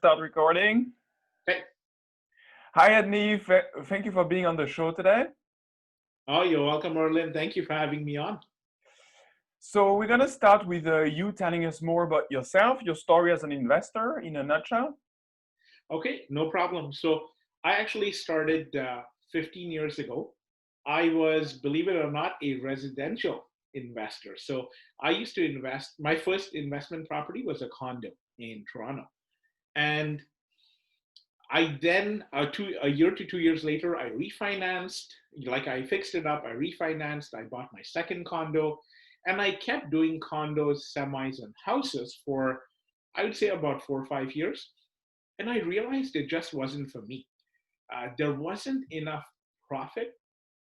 start recording. Hey. Hi, Adney. Thank you for being on the show today. Oh, you're welcome, Merlin. Thank you for having me on. So we're gonna start with you telling us more about yourself, your story as an investor in a nutshell. Okay, no problem. So I actually started 15 years ago. I was, believe it or not, a residential investor. So I used to invest. My first investment property was a condo in Toronto, and I then a year to 2 years later, I refinanced. Like I fixed it up, I refinanced. I bought my second condo, and I kept doing condos, semis, and houses for, I would say, about 4 or 5 years. And I realized it just wasn't for me. There wasn't enough profit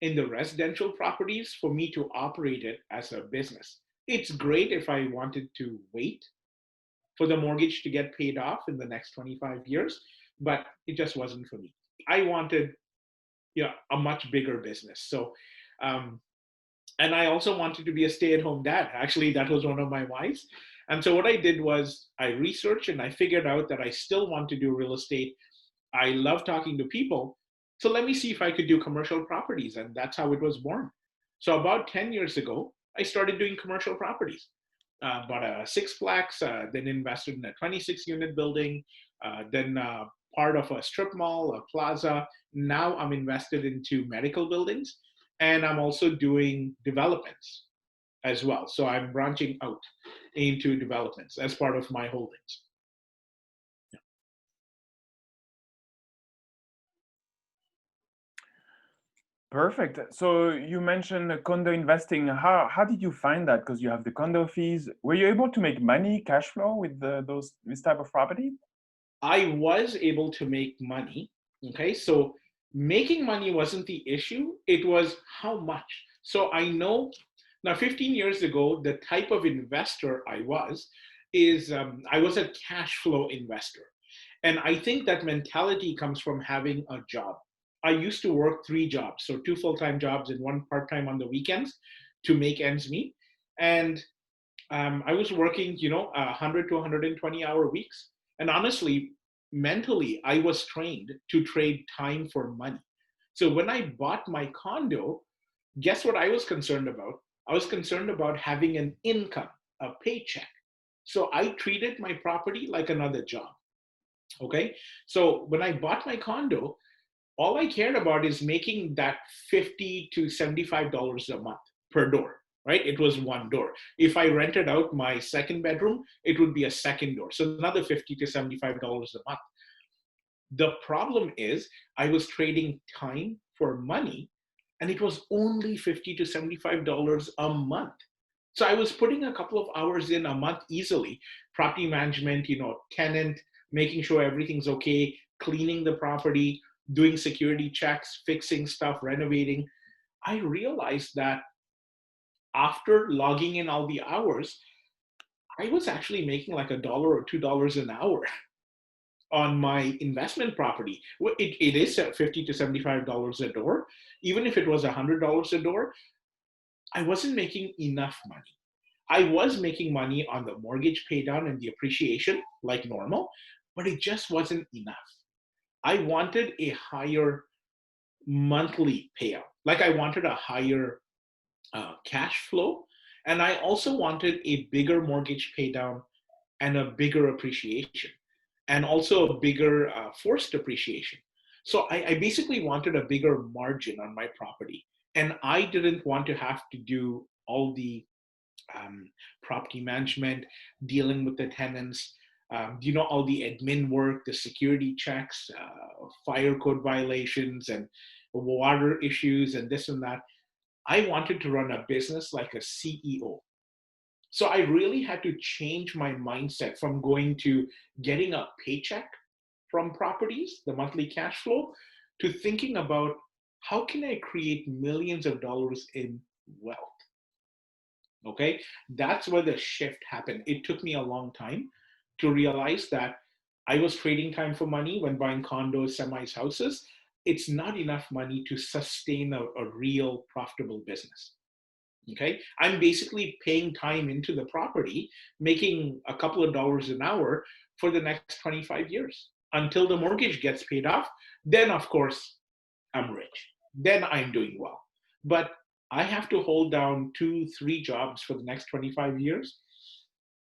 in the residential properties for me to operate it as a business. It's great if I wanted to wait for the mortgage to get paid off in the next 25 years, but it just wasn't for me. I wanted, a much bigger business. Um, and I also wanted to be a stay-at-home dad. Actually, that was one of my whys. And so what I did was I researched and I figured out that I still want to do real estate. I love talking to people. So let me see if I could do commercial properties. And that's how it was born. So about 10 years ago, I started doing commercial properties. Bought a sixplex, then invested in a 26 unit building, then part of a strip mall, a plaza. Now I'm invested into medical buildings, and I'm also doing developments as well. So I'm branching out into developments as part of my holdings. Perfect. So you mentioned condo investing. How did you find that? Because you have the condo fees. Were you able to make money, cash flow with this type of property? I was able to make money. Okay, so making money wasn't the issue, it was how much. So I know now 15 years ago, the type of investor I was is I was a cash flow investor. And I think that mentality comes from having a job. I used to work three jobs, so two full-time jobs and one part-time on the weekends to make ends meet. And I was working, 100 to 120-hour weeks. And honestly, mentally, I was trained to trade time for money. So when I bought my condo, guess what I was concerned about? I was concerned about having an income, a paycheck. So I treated my property like another job. Okay. So when I bought my condo, all I cared about is making that $50 to $75 a month per door, right? It was one door. If I rented out my second bedroom, it would be a second door. So another $50 to $75 a month. The problem is I was trading time for money, and it was only $50 to $75 a month. So I was putting a couple of hours in a month easily. Property management, tenant, making sure everything's okay, cleaning the property, doing security checks, fixing stuff, renovating. I realized that after logging in all the hours, I was actually making like $1 or $2 an hour on my investment property. It is at $50 to $75 a door. Even if it was $100 a door, I wasn't making enough money. I was making money on the mortgage pay down and the appreciation like normal, but it just wasn't enough. I wanted a higher monthly payout. Like I wanted a higher cash flow. And I also wanted a bigger mortgage pay down and a bigger appreciation, and also a bigger forced appreciation. So I basically wanted a bigger margin on my property. And I didn't want to have to do all the property management, dealing with the tenants, all the admin work, the security checks, fire code violations, and water issues, and this and that. I wanted to run a business like a CEO. So I really had to change my mindset from going to getting a paycheck from properties, the monthly cash flow, to thinking about how can I create millions of dollars in wealth? Okay, that's where the shift happened. It took me a long time to realize that I was trading time for money when buying condos, semis, houses. It's not enough money to sustain a real profitable business. Okay, I'm basically paying time into the property, making a couple of dollars an hour, for the next 25 years until the mortgage gets paid off. Then, of course, I'm rich. Then I'm doing well. But I have to hold down 2, 3 jobs for the next 25 years.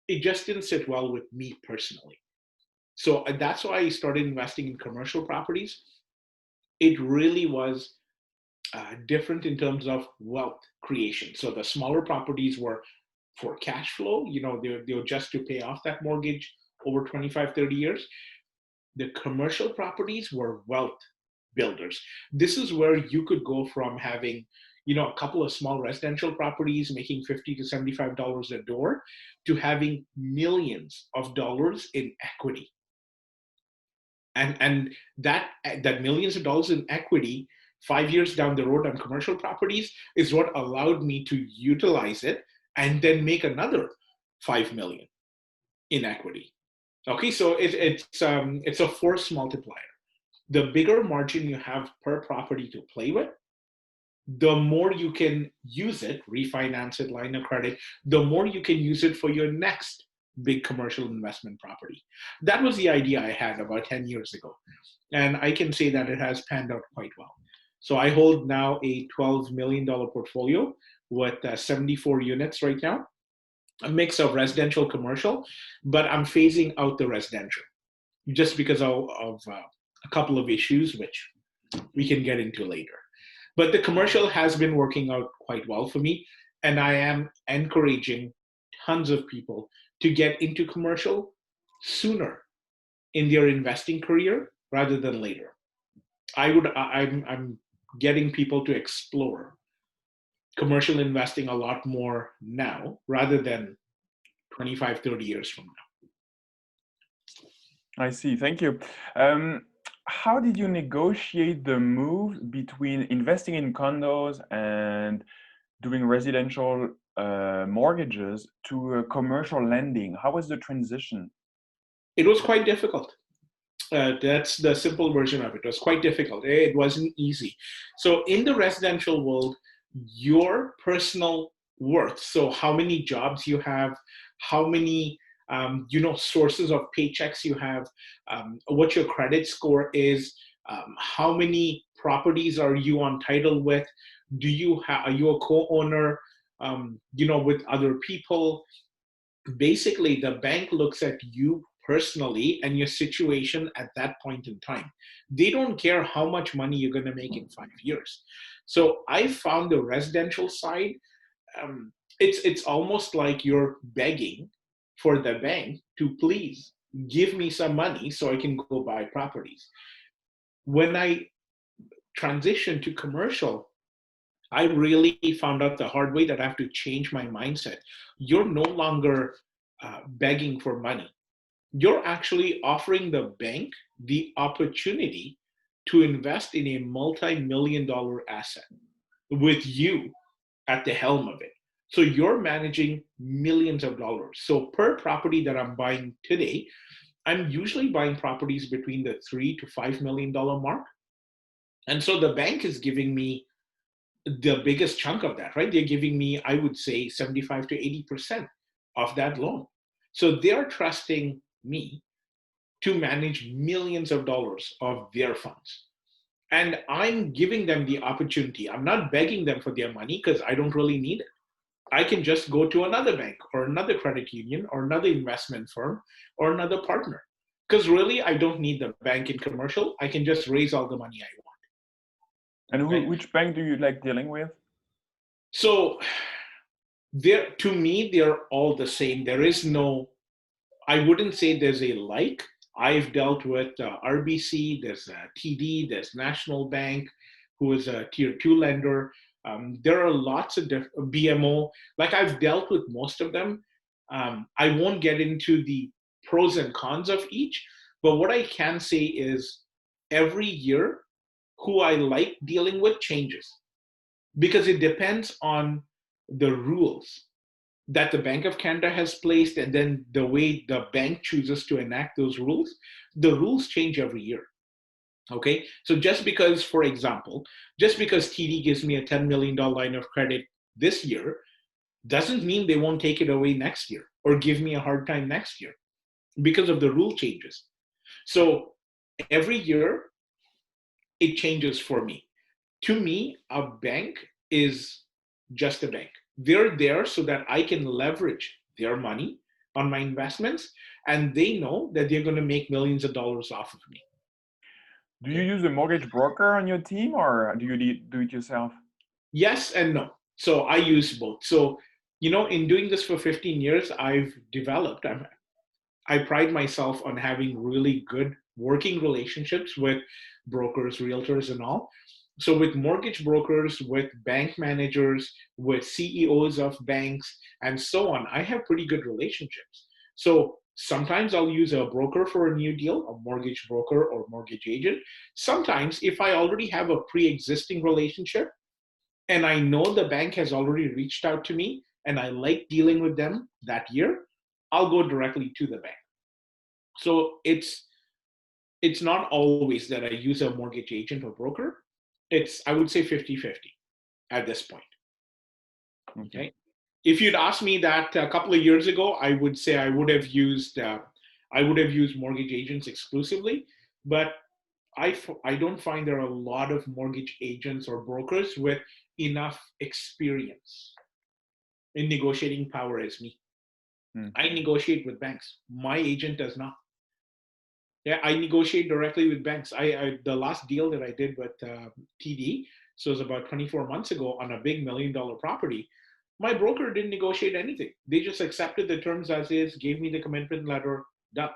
It just didn't sit well with me personally. So that's why I started investing in commercial properties. It really was different in terms of wealth creation. So the smaller properties were for cash flow, they were just to pay off that mortgage over 25, 30 years. The commercial properties were wealth builders. This is where you could go from having, a couple of small residential properties making $50 to $75 a door to having millions of dollars in equity. And that millions of dollars in equity 5 years down the road on commercial properties is what allowed me to utilize it and then make another 5 million in equity. Okay, so it's a force multiplier. The bigger margin you have per property to play with, the more you can use it, refinance it, line of credit, the more you can use it for your next big commercial investment property. That was the idea I had about 10 years ago. And I can say that it has panned out quite well. So I hold now a $12 million portfolio with 74 units right now, a mix of residential, commercial, but I'm phasing out the residential just because of a couple of issues, which we can get into later. But the commercial has been working out quite well for me, and I am encouraging tons of people to get into commercial sooner in their investing career rather than later. I'm getting people to explore commercial investing a lot more now rather than 25, 30 years from now. I see. Thank you. How did you negotiate the move between investing in condos and doing residential mortgages to commercial lending? How was the transition? It was quite difficult. That's the simple version of it. It was quite difficult. It wasn't easy. So in the residential world, your personal worth, so how many jobs you have, how many sources of paychecks you have, what your credit score is, how many properties are you on title with, are you a co-owner, with other people. Basically, the bank looks at you personally and your situation at that point in time. They don't care how much money you're going to make in 5 years. So I found the residential side, it's almost like you're begging for the bank to please give me some money so I can go buy properties. When I transitioned to commercial, I really found out the hard way that I have to change my mindset. You're no longer begging for money. You're actually offering the bank the opportunity to invest in a multi-million-dollar asset with you at the helm of it. So you're managing millions of dollars. So per property that I'm buying today, I'm usually buying properties between the $3 to $5 million mark. And so the bank is giving me the biggest chunk of that, right? They're giving me, I would say, 75 to 80% of that loan. So they're trusting me to manage millions of dollars of their funds. And I'm giving them the opportunity. I'm not begging them for their money because I don't really need it. I can just go to another bank or another credit union or another investment firm or another partner. Because really, I don't need the bank in commercial. I can just raise all the money I want. And Right? which bank do you like dealing with? So to me, they're all the same. There is no, I wouldn't say there's a like. I've dealt with RBC, there's TD, there's National Bank, who is a tier 2 lender. There are lots of different BMO. Like I've dealt with most of them. I won't get into the pros and cons of each, but what I can say is every year, who I like dealing with changes because it depends on the rules that the Bank of Canada has placed and then the way the bank chooses to enact those rules. The rules change every year. Okay, so just because, for example, just because TD gives me a $10 million line of credit this year doesn't mean they won't take it away next year or give me a hard time next year. because of the rule changes. So every year it changes for me. To me, a bank is just a bank. They're there so that I can leverage their money on my investments, and they know that they're going to make millions of dollars off of me. Do you Okay. use a mortgage broker on your team, or do you do it yourself? Yes and no. So I use both. So, in doing this for 15 years, I've developed, I pride myself on having really good working relationships with brokers, realtors, and all. So, with mortgage brokers, with bank managers, with CEOs of banks, and so on, I have pretty good relationships. So, sometimes I'll use a broker for a new deal, a mortgage broker or mortgage agent. Sometimes, if I already have a pre existing relationship and I know the bank has already reached out to me and I like dealing with them that year, I'll go directly to the bank. So it's not always that I use a mortgage agent or broker. It's, I would say, 50-50 at this point. Okay. Okay. If you'd asked me that a couple of years ago, I would say I would have used mortgage agents exclusively, but I don't find there are a lot of mortgage agents or brokers with enough experience in negotiating power as me. Hmm. I negotiate with banks. My agent does not. Yeah, I negotiate directly with banks. The last deal that I did with TD, so it was about 24 months ago on a big $1 million property. My broker didn't negotiate anything. They just accepted the terms as is, gave me the commitment letter, done.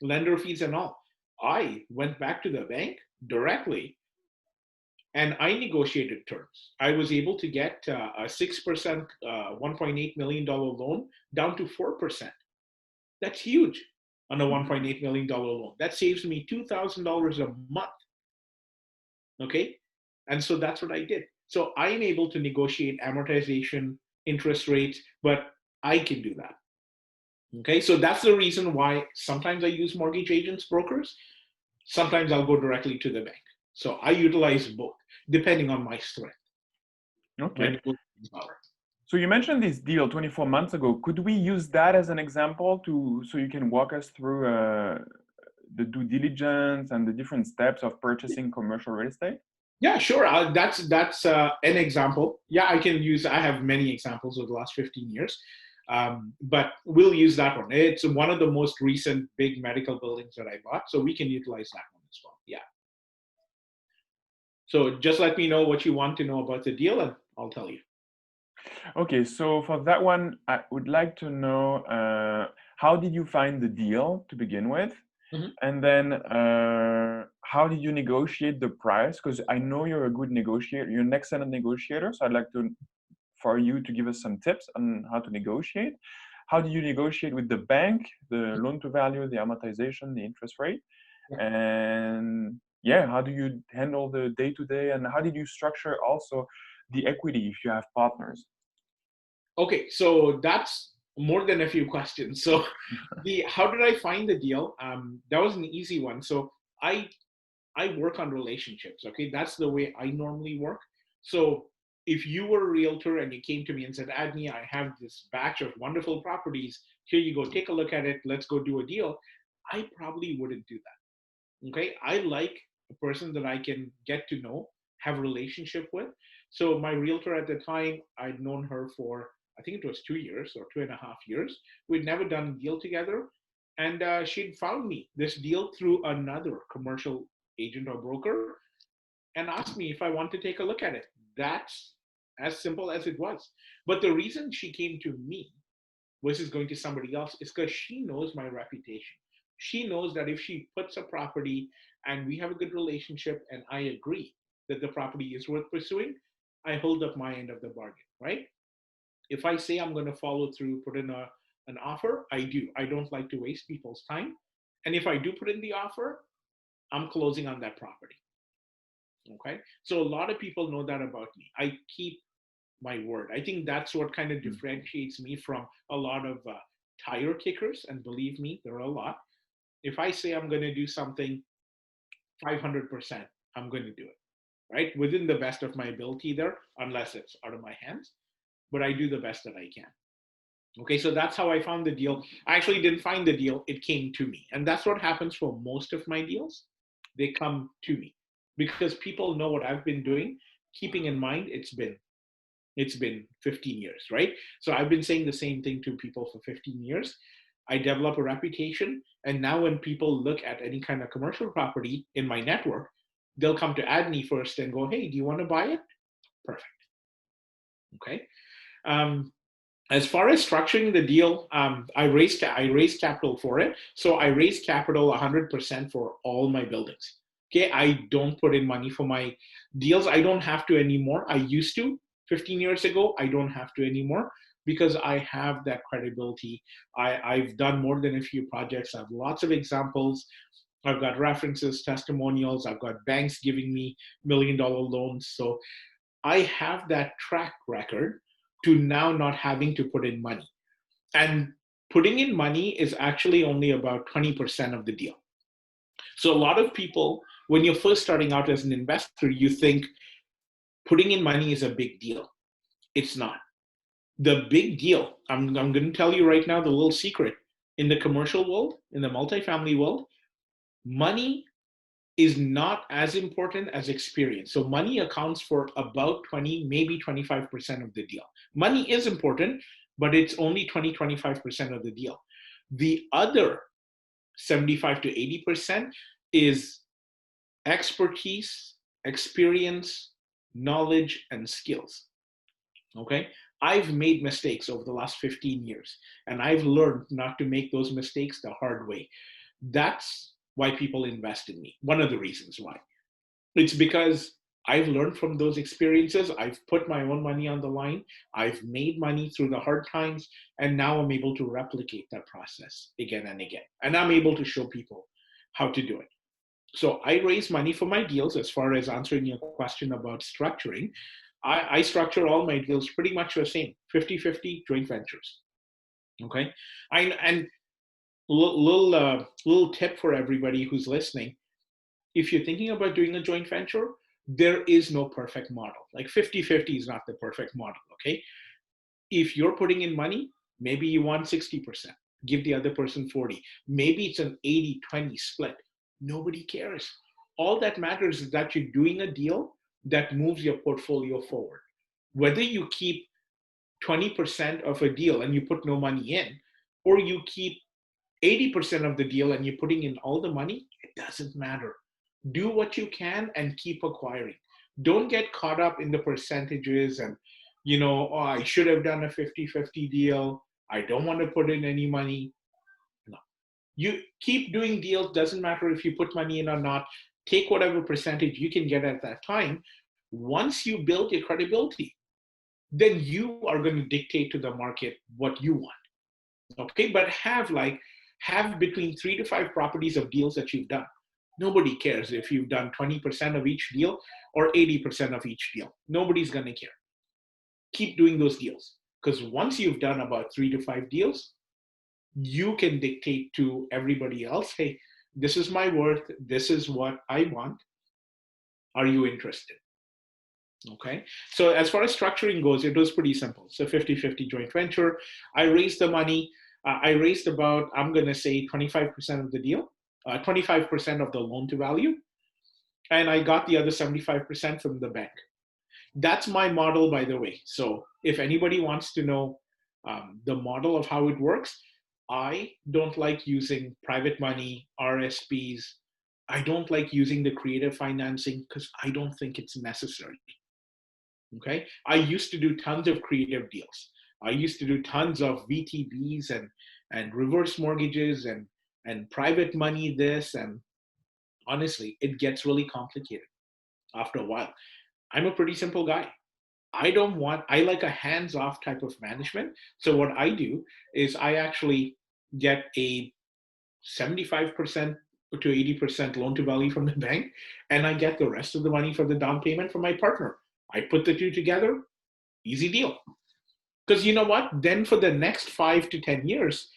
Lender fees and all. I went back to the bank directly and I negotiated terms. I was able to get a 6%, $1.8 million loan down to 4%. That's huge on a $1.8 million loan. That saves me $2,000 a month. Okay. And so that's what I did. So I am able to negotiate amortization, interest rates, but I can do that. Okay. So that's the reason why sometimes I use mortgage agents, brokers. Sometimes I'll go directly to the bank. So I utilize both depending on my strength, my Okay. negotiating power. So you mentioned this deal 24 months ago. Could we use that as an example to so you can walk us through the due diligence and the different steps of purchasing commercial real estate? Yeah, sure. That's an example. Yeah, I can use. I have many examples of the last 15 years, but we'll use that one. It's one of the most recent big medical buildings that I bought, so we can utilize that one as well. Yeah. So just let me know what you want to know about the deal, and I'll tell you. Okay, so for that one, I would like to know how did you find the deal to begin with? Mhm. And then how did you negotiate the price? Because I know you're a good negotiator, you're an excellent negotiator. So I'd like to for you to give us some tips on how to negotiate. How do you negotiate with the bank, the loan to value, the amortization, the interest rate? Yeah. And yeah, how do you handle the day to day? And how did you structure also the equity if you have partners? Okay, so that's more than a few questions. So the how did I find the deal? That was an easy one. So I I work on relationships. Okay, that's the way I normally work. So if you were a realtor and you came to me and said, Adney, I have this batch of wonderful properties. Here you go, take a look at it. Let's go do a deal. I probably wouldn't do that. Okay, I like a person that I can get to know, have a relationship with. So my realtor at the time, I'd known her for, I think it was 2 years or 2.5 years. We'd never done a deal together. And she'd found me this deal through another commercial agent or broker and asked me if I want to take a look at it. That's as simple as it was. But the reason she came to me versus going to somebody else is because she knows my reputation. She knows that if she puts a property and we have a good relationship and I agree that the property is worth pursuing, I hold up my end of the bargain, right? If I say I'm going to follow through, put in an offer, I do. I don't like to waste people's time. And if I do put in the offer, I'm closing on that property. Okay. So a lot of people know that about me. I keep my word. I think that's what kind of Mm. differentiates me from a lot of tire kickers. And believe me, there are a lot. If I say I'm going to do something 500%, I'm going to do it, right? Within the best of my ability there, unless it's out of my hands. But I do the best that I can. Okay, so that's how I found the deal. I actually didn't find the deal, it came to me. And that's what happens for most of my deals. They come to me because people know what I've been doing, keeping in mind it's been 15 years, right? So I've been saying the same thing to people for 15 years. I develop a reputation, and now when people look at any kind of commercial property in my network, they'll come to Adney first and go, "Hey, do you want to buy it?" Perfect. Okay. Um, as far as structuring the deal, I raised capital for it. So I raised capital 100% for all my buildings. Okay, I don't put in money for my deals. I don't have to anymore. I used to 15 years ago. I don't have to anymore because I have that credibility. I've done more than a few projects. I have lots of examples. I've got references, testimonials. I've got banks giving me $1 million loans. So I have that track record to now not having to put in money. And putting in money is actually only about 20% of the deal. So a lot of people, when you're first starting out as an investor, you think putting in money is a big deal. It's not. The big deal, I'm going to tell you right now the little secret. In the commercial world, in the multifamily world, money is not as important as experience. So money accounts for about 20, maybe 25% of the deal. Money is important, but it's only 20, 25% of the deal. The other 75 to 80% is expertise, experience, knowledge, and skills. Okay. I've made mistakes over the last 15 years, and I've learned not to make those mistakes the hard way. That's why people invest in me. One of the reasons why. It's because I've learned from those experiences. I've put my own money on the line. I've made money through the hard times. And now I'm able to replicate that process again and again. And I'm able to show people how to do it. So I raise money for my deals. As far as answering your question about structuring, I structure all my deals pretty much the same 50-50 joint ventures. Okay. And little tip for everybody who's listening, if you're thinking about doing a joint venture, there is no perfect model. Like 50-50 is not the perfect model, okay? If you're putting in money, maybe you want 60%, give the other person 40. Maybe it's an 80-20 split. Nobody cares. All that matters is that you're doing a deal that moves your portfolio forward. Whether you keep 20% of a deal and you put no money in, or you keep 80% of the deal and you're putting in all the money, it doesn't matter. Do what you can and keep acquiring. Don't get caught up in the percentages and, oh, I should have done a 50-50 deal. I don't want to put in any money. No. You keep doing deals. Doesn't matter if you put money in or not. Take whatever percentage you can get at that time. Once you build your credibility, then you are going to dictate to the market what you want. Okay, but have between 3 to 5 properties of deals that you've done. Nobody cares if you've done 20% of each deal or 80% of each deal. Nobody's going to care. Keep doing those deals, because once you've done about 3 to 5 deals, you can dictate to everybody else, hey, this is my worth. This is what I want. Are you interested? Okay. So as far as structuring goes, it was pretty simple. So 50-50 joint venture. I raised the money. I raised about, I'm going to say 25% of the deal, 25% of the loan to value. And I got the other 75% from the bank. That's my model, by the way. So if anybody wants to know the model of how it works, I don't like using private money, RSPs. I don't like using the creative financing because I don't think it's necessary. Okay. I used to do tons of creative deals. I used to do tons of VTBs and reverse mortgages and private money this. And honestly, it gets really complicated after a while. I'm a pretty simple guy. I like a hands-off type of management. So what I do is I actually get a 75% to 80% loan to value from the bank, and I get the rest of the money for the down payment from my partner. I put the two together, easy deal. Because you know what? Then for the next 5 to 10 years,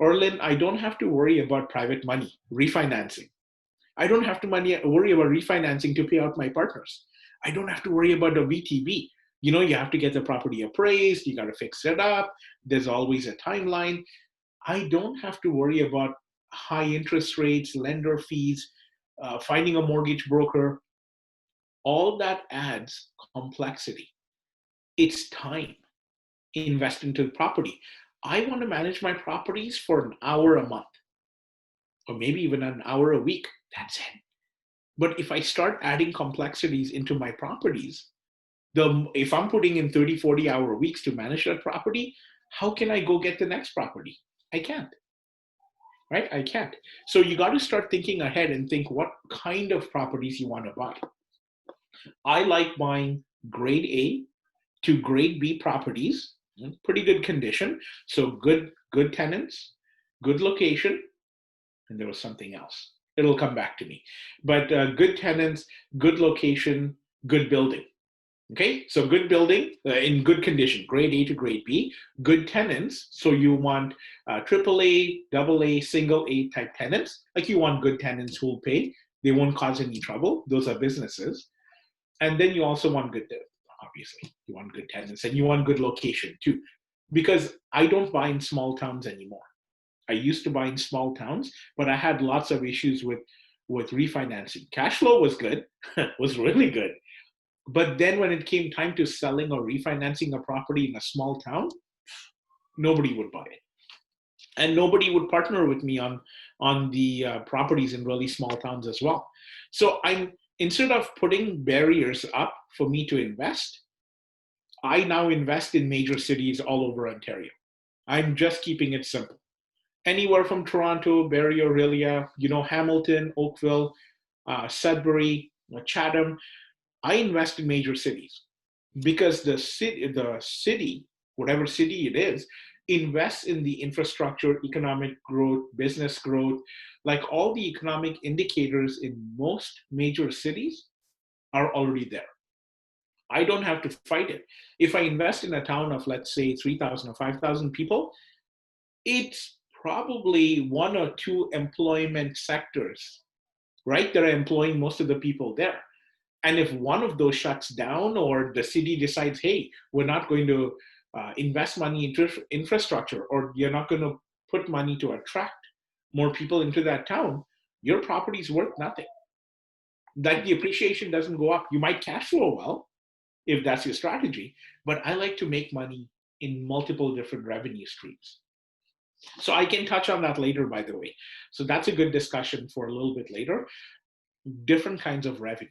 Orlin, I don't have to worry about private money, refinancing. I don't have to worry about refinancing to pay out my partners. I don't have to worry about a VTB. You have to get the property appraised, you got to fix it up, there's always a timeline. I don't have to worry about high interest rates, lender fees, finding a mortgage broker. All that adds complexity. It's time invest into the property. I want to manage my properties for an hour a month, or maybe even an hour a week. That's it. But if I start adding complexities into my properties, if I'm putting in 30, 40-hour weeks to manage that property, how can I go get the next property? I can't, right? I can't. So you got to start thinking ahead and think what kind of properties you want to buy. I like buying grade A to grade B properties, pretty good condition. So good tenants, good location, and there was something else. It'll come back to me. But good tenants, good location, good building. Okay, so good building in good condition, grade A to grade B, good tenants. So you want AAA, AA, single A type tenants. Like you want good tenants who will pay. They won't cause any trouble. Those are businesses. And then you also want good, obviously, you want good tenants and you want good location too. Because I don't buy in small towns anymore. I used to buy in small towns, but I had lots of issues with refinancing. Cash flow was good, was really good. But then when it came time to selling or refinancing a property in a small town, nobody would buy it. And nobody would partner with me on the properties in really small towns as well. So instead of putting barriers up for me to invest, I now invest in major cities all over Ontario. I'm just keeping it simple. Anywhere from Toronto, Barrie, Aurelia, Hamilton, Oakville, Sudbury, Chatham. I invest in major cities because the city, whatever city it is, invests in the infrastructure, economic growth, business growth. Like all the economic indicators in most major cities are already there. I don't have to fight it. If I invest in a town of, let's say, 3,000 or 5,000 people, it's probably one or two employment sectors, right, that are employing most of the people there. And if one of those shuts down or the city decides, hey, we're not going to invest money into infrastructure, or you're not going to put money to attract more people into that town, your property's worth nothing. Like the appreciation doesn't go up. You might cash flow well if that's your strategy, but I like to make money in multiple different revenue streams. So I can touch on that later, by the way. So that's a good discussion for a little bit later. Different kinds of revenue.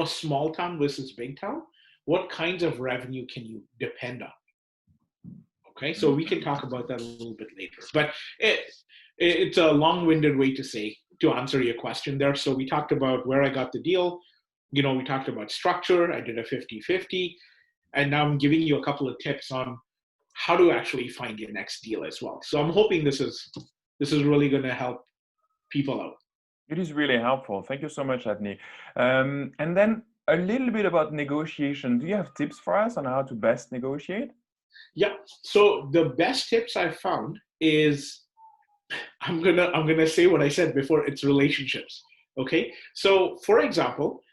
Small town versus big town. What kinds of revenue can you depend on? Okay, so we can talk about that a little bit later. But it's a long-winded way to answer your question there. So we talked about where I got the deal. We talked about structure. I did a 50-50. And now I'm giving you a couple of tips on how to actually find your next deal as well. So I'm hoping this is really going to help people out. It is really helpful. Thank you so much, Adney. And then a little bit about negotiation. Do you have tips for us on how to best negotiate? Yeah. So the best tips I've found is I'm gonna say what I said before. It's relationships. Okay. So for example,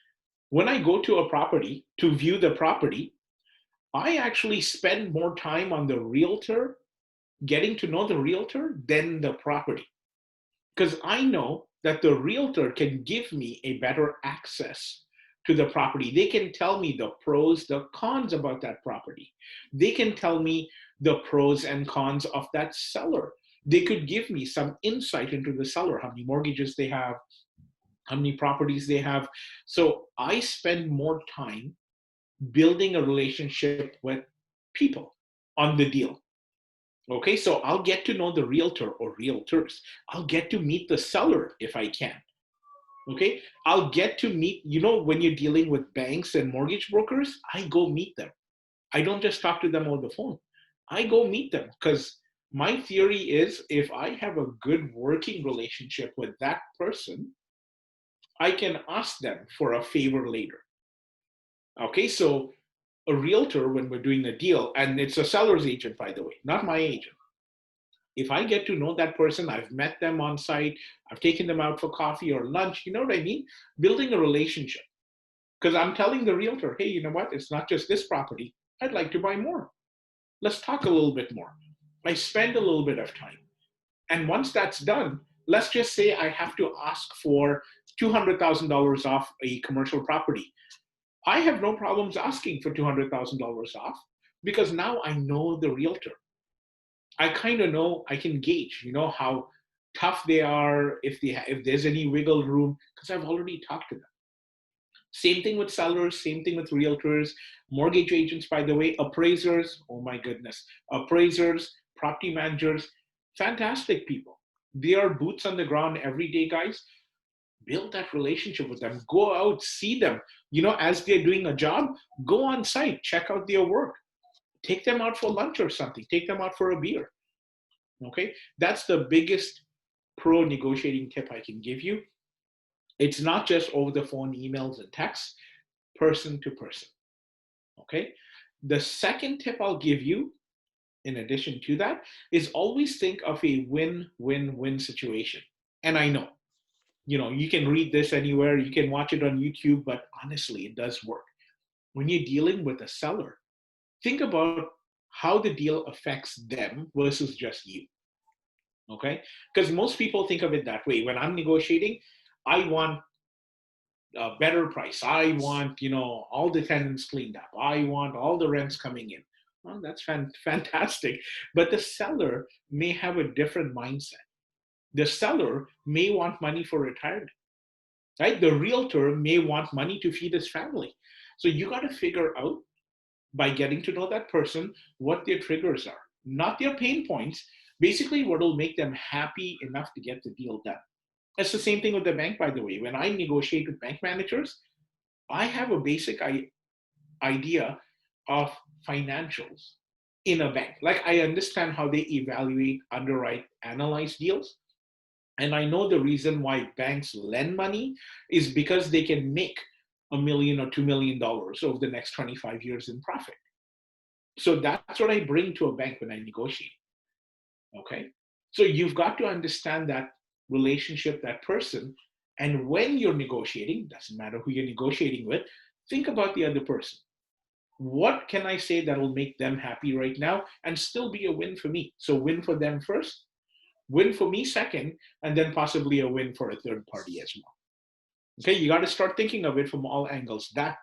when I go to a property to view the property, I actually spend more time on the realtor, getting to know the realtor than the property. Because I know that the realtor can give me a better access to the property. They can tell me the pros, the cons about that property. They can tell me the pros and cons of that seller. They could give me some insight into the seller, how many mortgages they have, how many properties they have. So I spend more time building a relationship with people on the deal. Okay, so I'll get to know the realtor or realtors. I'll get to meet the seller if I can. Okay, I'll get to meet, when you're dealing with banks and mortgage brokers, I go meet them. I don't just talk to them on the phone. I go meet them because my theory is if I have a good working relationship with that person, I can ask them for a favor later. Okay, so a realtor, when we're doing a deal, and it's a seller's agent, by the way, not my agent. If I get to know that person, I've met them on site, I've taken them out for coffee or lunch, you know what I mean? Building a relationship. Because I'm telling the realtor, hey, you know what? It's not just this property. I'd like to buy more. Let's talk a little bit more. I spend a little bit of time. And once that's done, let's just say I have to ask for $200,000 off a commercial property. I have no problems asking for $200,000 off because now I know the realtor. I kind of know, I can gauge, how tough they are, if there's any wiggle room, because I've already talked to them. Same thing with sellers, same thing with realtors, mortgage agents, by the way, appraisers, oh my goodness, appraisers, property managers, fantastic people. They are boots on the ground every day, guys. Build that relationship with them. Go out, see them. As they're doing a job, go on site, check out their work. Take them out for lunch or something. Take them out for a beer. Okay? That's the biggest pro negotiating tip I can give you. It's not just over the phone, emails, and texts, person to person. Okay? The second tip I'll give you, in addition to that, is always think of a win-win-win situation. And I know, you can read this anywhere, you can watch it on YouTube, but honestly, it does work. When you're dealing with a seller, think about how the deal affects them versus just you. Okay? Because most people think of it that way. When I'm negotiating, I want a better price. I want, all the tenants cleaned up. I want all the rents coming in. Well, that's fantastic. But the seller may have a different mindset. The seller may want money for retirement, right? The realtor may want money to feed his family. So you got to figure out, by getting to know that person, what their triggers are, not their pain points, basically what will make them happy enough to get the deal done. It's the same thing with the bank, by the way. When I negotiate with bank managers, I have a basic idea of financials in a bank. Like, I understand how they evaluate, underwrite, analyze deals. And I know the reason why banks lend money is because they can make $1 million or $2 million over the next 25 years in profit. So that's what I bring to a bank when I negotiate. Okay. So you've got to understand that relationship, that person. And when you're negotiating, doesn't matter who you're negotiating with, think about the other person. What can I say that will make them happy right now and still be a win for me? So win for them first, win for me second, and then possibly a win for a third party as well. Okay, you got to start thinking of it from all angles. That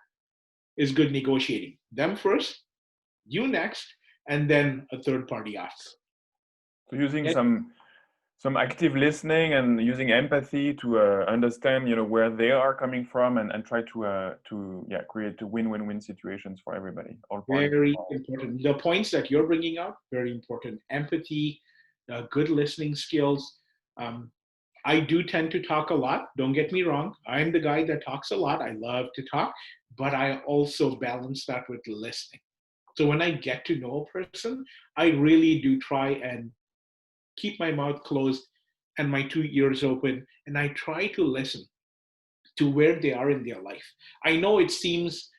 is good negotiating. Them first, you next, and then a third party after. So using Okay? some active listening and using empathy to understand, where they are coming from, and try to create win-win-win situations for everybody, all parties Very involved. important. The points that you're bringing up, very important. Empathy, good listening skills. I do tend to talk a lot. Don't get me wrong. I'm the guy that talks a lot. I love to talk, but I also balance that with listening. So when I get to know a person, I really do try and keep my mouth closed and my 2 ears open, and I try to listen to where they are in their life. I know it seems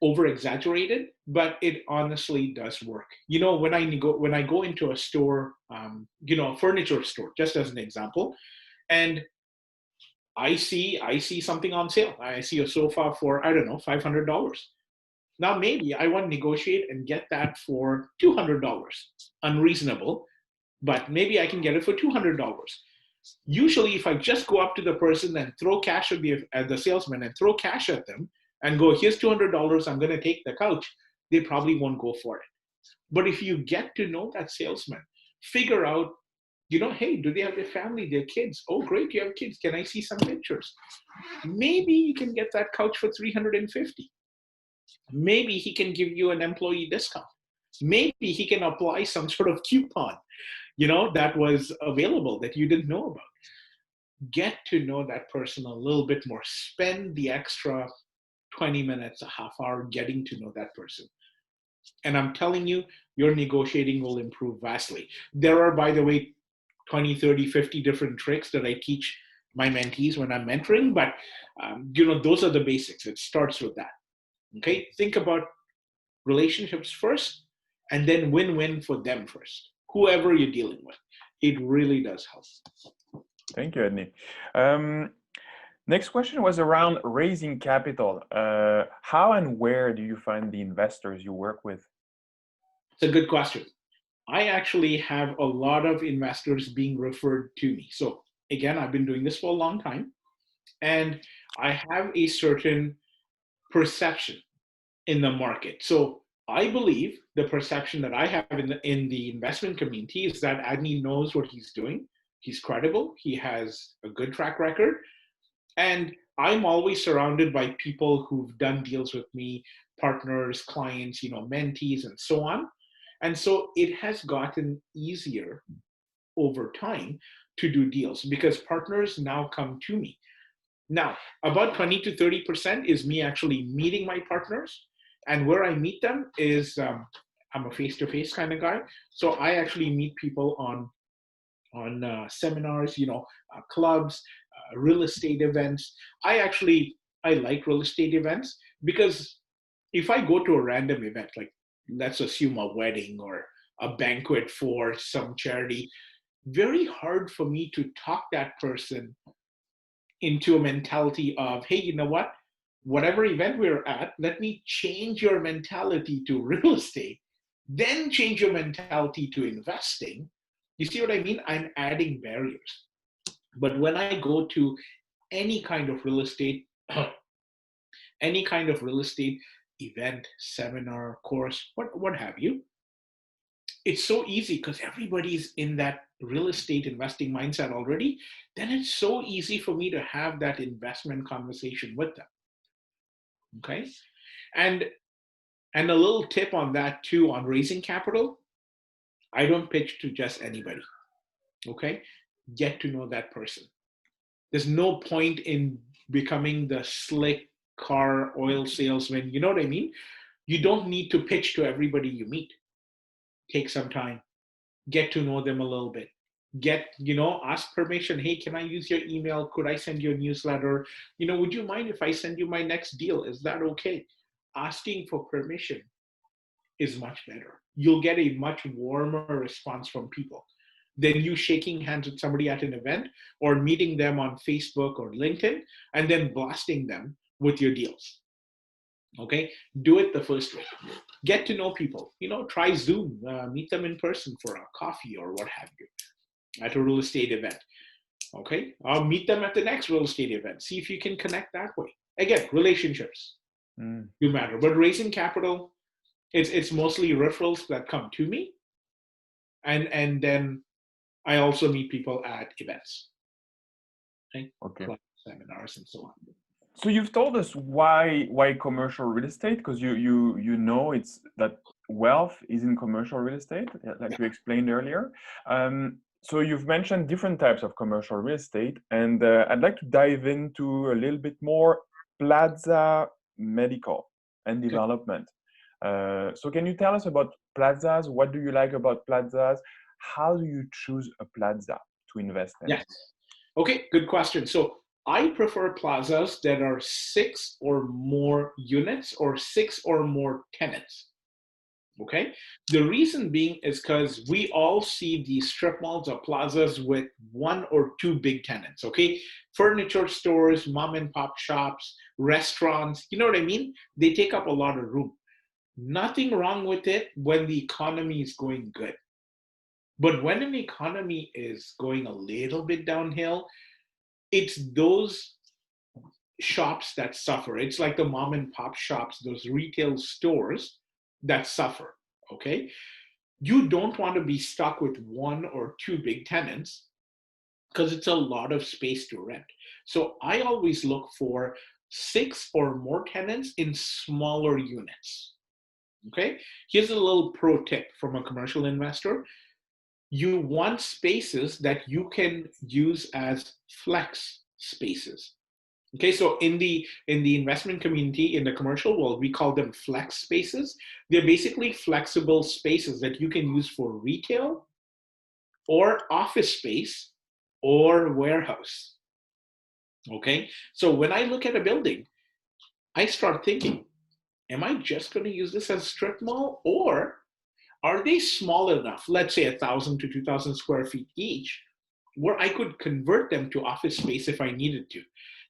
over exaggerated, but it honestly does work. When I go into a store, a furniture store, just as an example, and I see something on sale. I see a sofa for, I don't know, $500. Now maybe I want to negotiate and get that for $200. Unreasonable, but maybe I can get it for $200. Usually, if I just go up to the person and throw cash at the salesman and throw cash at them and go, here's $200, I'm going to take the couch, they probably won't go for it. But if you get to know that salesman, figure out, hey, do they have their family, their kids? Oh, great, you have kids. Can I see some pictures? Maybe you can get that couch for $350. Maybe he can give you an employee discount. Maybe he can apply some sort of coupon, that was available that you didn't know about. Get to know that person a little bit more. Spend the extra 20 minutes, a half hour getting to know that person. And I'm telling you, your negotiating will improve vastly. There are, by the way, 20, 30, 50 different tricks that I teach my mentees when I'm mentoring, but those are the basics. It starts with that. Okay, think about relationships first, and then win-win for them first, whoever you're dealing with. It really does help. Thank you, Adney. Next question was around raising capital. How and where do you find the investors you work with? It's a good question. I actually have a lot of investors being referred to me. So again, I've been doing this for a long time, and I have a certain perception in the market. So I believe the perception that I have in the investment community is that Adney knows what he's doing. He's credible. He has a good track record, and I'm always surrounded by people who've done deals with me, partners, clients, mentees, and so on. And so it has gotten easier over time to do deals because partners now come to me. Now, about 20 to 30% is me actually meeting my partners. And where I meet them is I'm a face-to-face kind of guy. So I actually meet people on seminars, clubs, real estate events. I like real estate events because if I go to a random event, like let's assume a wedding or a banquet for some charity, very hard for me to talk that person into a mentality of, hey, you know what? Whatever event we're at, let me change your mentality to real estate, then change your mentality to investing. You see what I mean? I'm adding barriers. But when I go to any kind of real estate, any kind of real estate event, seminar, course, what have you, it's so easy because everybody's in that real estate investing mindset already. Then it's so easy for me to have that investment conversation with them. Okay. And and a little tip on that too, on raising capital, I don't pitch to just anybody. Okay. Get to know that person. There's no point in becoming the slick car oil salesman. You know what I mean? You don't need to pitch to everybody you meet. Take some time, get to know them a little bit, ask permission. Hey, can I use your email? Could I send you a newsletter? Would you mind if I send you my next deal? Is that okay? Asking for permission is much better. You'll get a much warmer response from people than you shaking hands with somebody at an event or meeting them on Facebook or LinkedIn and then blasting them with your deals. Okay, do it the first way. Get to know people. Try Zoom, meet them in person for a coffee or what have you at a real estate event. Okay, I'll meet them at the next real estate event. See if you can connect that way. Again, relationships do matter, but raising capital, it's mostly referrals that come to me, and then I also meet people at events, okay, Okay. seminars and so on. So you've told us why commercial real estate, because you know it's that wealth is in commercial real estate, like you explained earlier. So you've mentioned different types of commercial real estate, and I'd like to dive into a little bit more plaza medical and Okay. development. So can you tell us about plazas? What do you like about plazas? How do you choose a plaza to invest in? Yes. Okay, good question. So I prefer plazas that are 6 or more units or 6 or more tenants. Okay. The reason being is because we all see these strip malls or plazas with 1 or 2 big tenants. Okay. Furniture stores, mom and pop shops, restaurants. You know what I mean? They take up a lot of room. Nothing wrong with it when the economy is going good. But when an economy is going a little bit downhill, it's those shops that suffer. It's like the mom and pop shops, those retail stores that suffer. Okay. You don't want to be stuck with 1 or 2 big tenants because it's a lot of space to rent. So I always look for 6 or more tenants in smaller units. Okay. Here's a little pro tip from a commercial investor. You want spaces that you can use as flex spaces. Okay, so in the investment community, in the commercial world, we call them flex spaces. They're basically flexible spaces that you can use for retail or office space or warehouse. Okay, so when I look at a building, I start thinking, am I just going to use this as a strip mall, or are they small enough, let's say 1,000 to 2,000 square feet each, where I could convert them to office space if I needed to?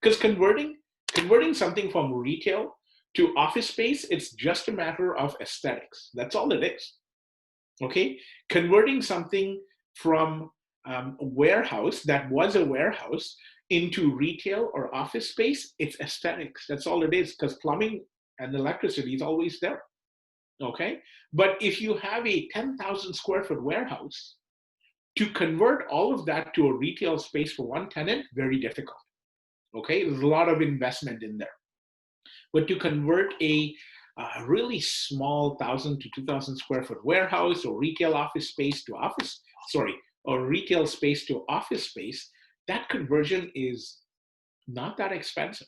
Because converting something from retail to office space, it's just a matter of aesthetics. That's all it is. Okay, converting something from a warehouse that was a warehouse into retail or office space, it's aesthetics. That's all it is, because plumbing and electricity is always there. Okay, but if you have a 10,000 square foot warehouse, to convert all of that to a retail space for one tenant, very difficult. Okay, there's a lot of investment in there. But to convert a really small 1,000 to 2,000 square foot warehouse or retail office space to office, sorry, or retail space to office space, that conversion is not that expensive.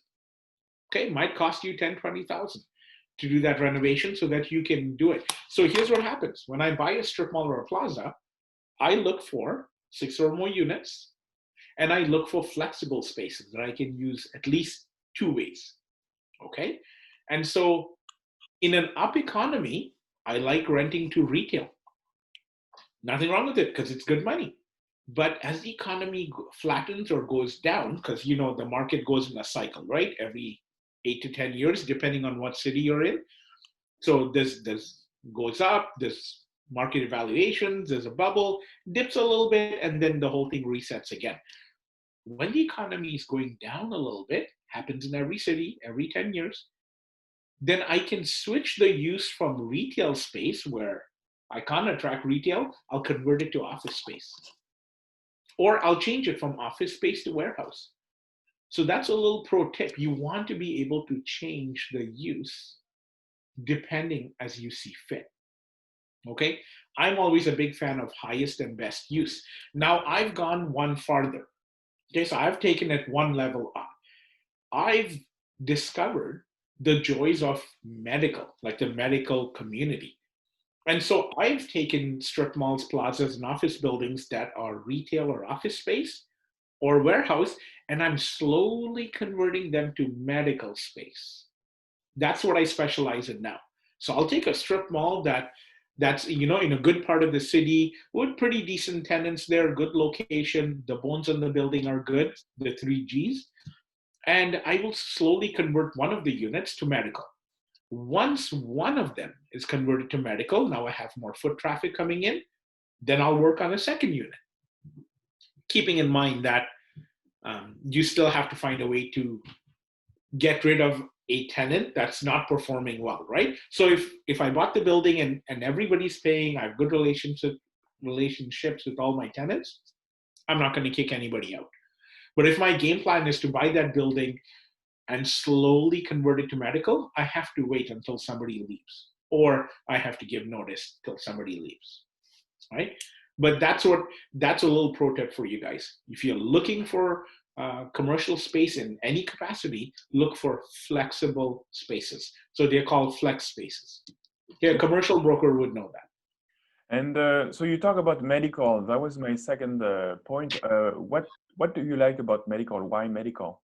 Okay, might cost you 10, 20,000 to do that renovation so that you can do it. So here's what happens. When I buy a strip mall or a plaza, I look for 6 or more units, and I look for flexible spaces that I can use at least 2 ways. Okay, and so in an up economy, I like renting to retail. Nothing wrong with it because it's good money. But as the economy flattens or goes down, because the market goes in a cycle, right? Every 8 to 10 years, depending on what city you're in. So this goes up, this market evaluations, there's a bubble, dips a little bit, and then the whole thing resets again. When the economy is going down a little bit, happens in every city every 10 years, then I can switch the use from retail space where I can't attract retail, I'll convert it to office space. Or I'll change it from office space to warehouse. So that's a little pro tip. You want to be able to change the use depending as you see fit. Okay? I'm always a big fan of highest and best use. Now I've gone one farther. Okay, so I've taken it one level up. I've discovered the joys of medical, like the medical community. And so I've taken strip malls, plazas, and office buildings that are retail or office space or warehouse, and I'm slowly converting them to medical space. That's what I specialize in now. So I'll take a strip mall that's in a good part of the city with pretty decent tenants there, good location, the bones on the building are good, the 3Gs, and I will slowly convert one of the units to medical. Once one of them is converted to medical, now I have more foot traffic coming in, then I'll work on a second unit. Keeping in mind that you still have to find a way to get rid of a tenant that's not performing well, right? So if I bought the building and everybody's paying, I have good relationships with all my tenants, I'm not going to kick anybody out. But if my game plan is to buy that building and slowly convert it to medical, I have to wait until somebody leaves, or I have to give notice till somebody leaves, right? But that's a little pro tip for you guys. If you're looking for commercial space in any capacity, look for flexible spaces. So they're called flex spaces. Yeah, a commercial broker would know that. And so you talk about medical. That was my second point. What do you like about medical? Why medical?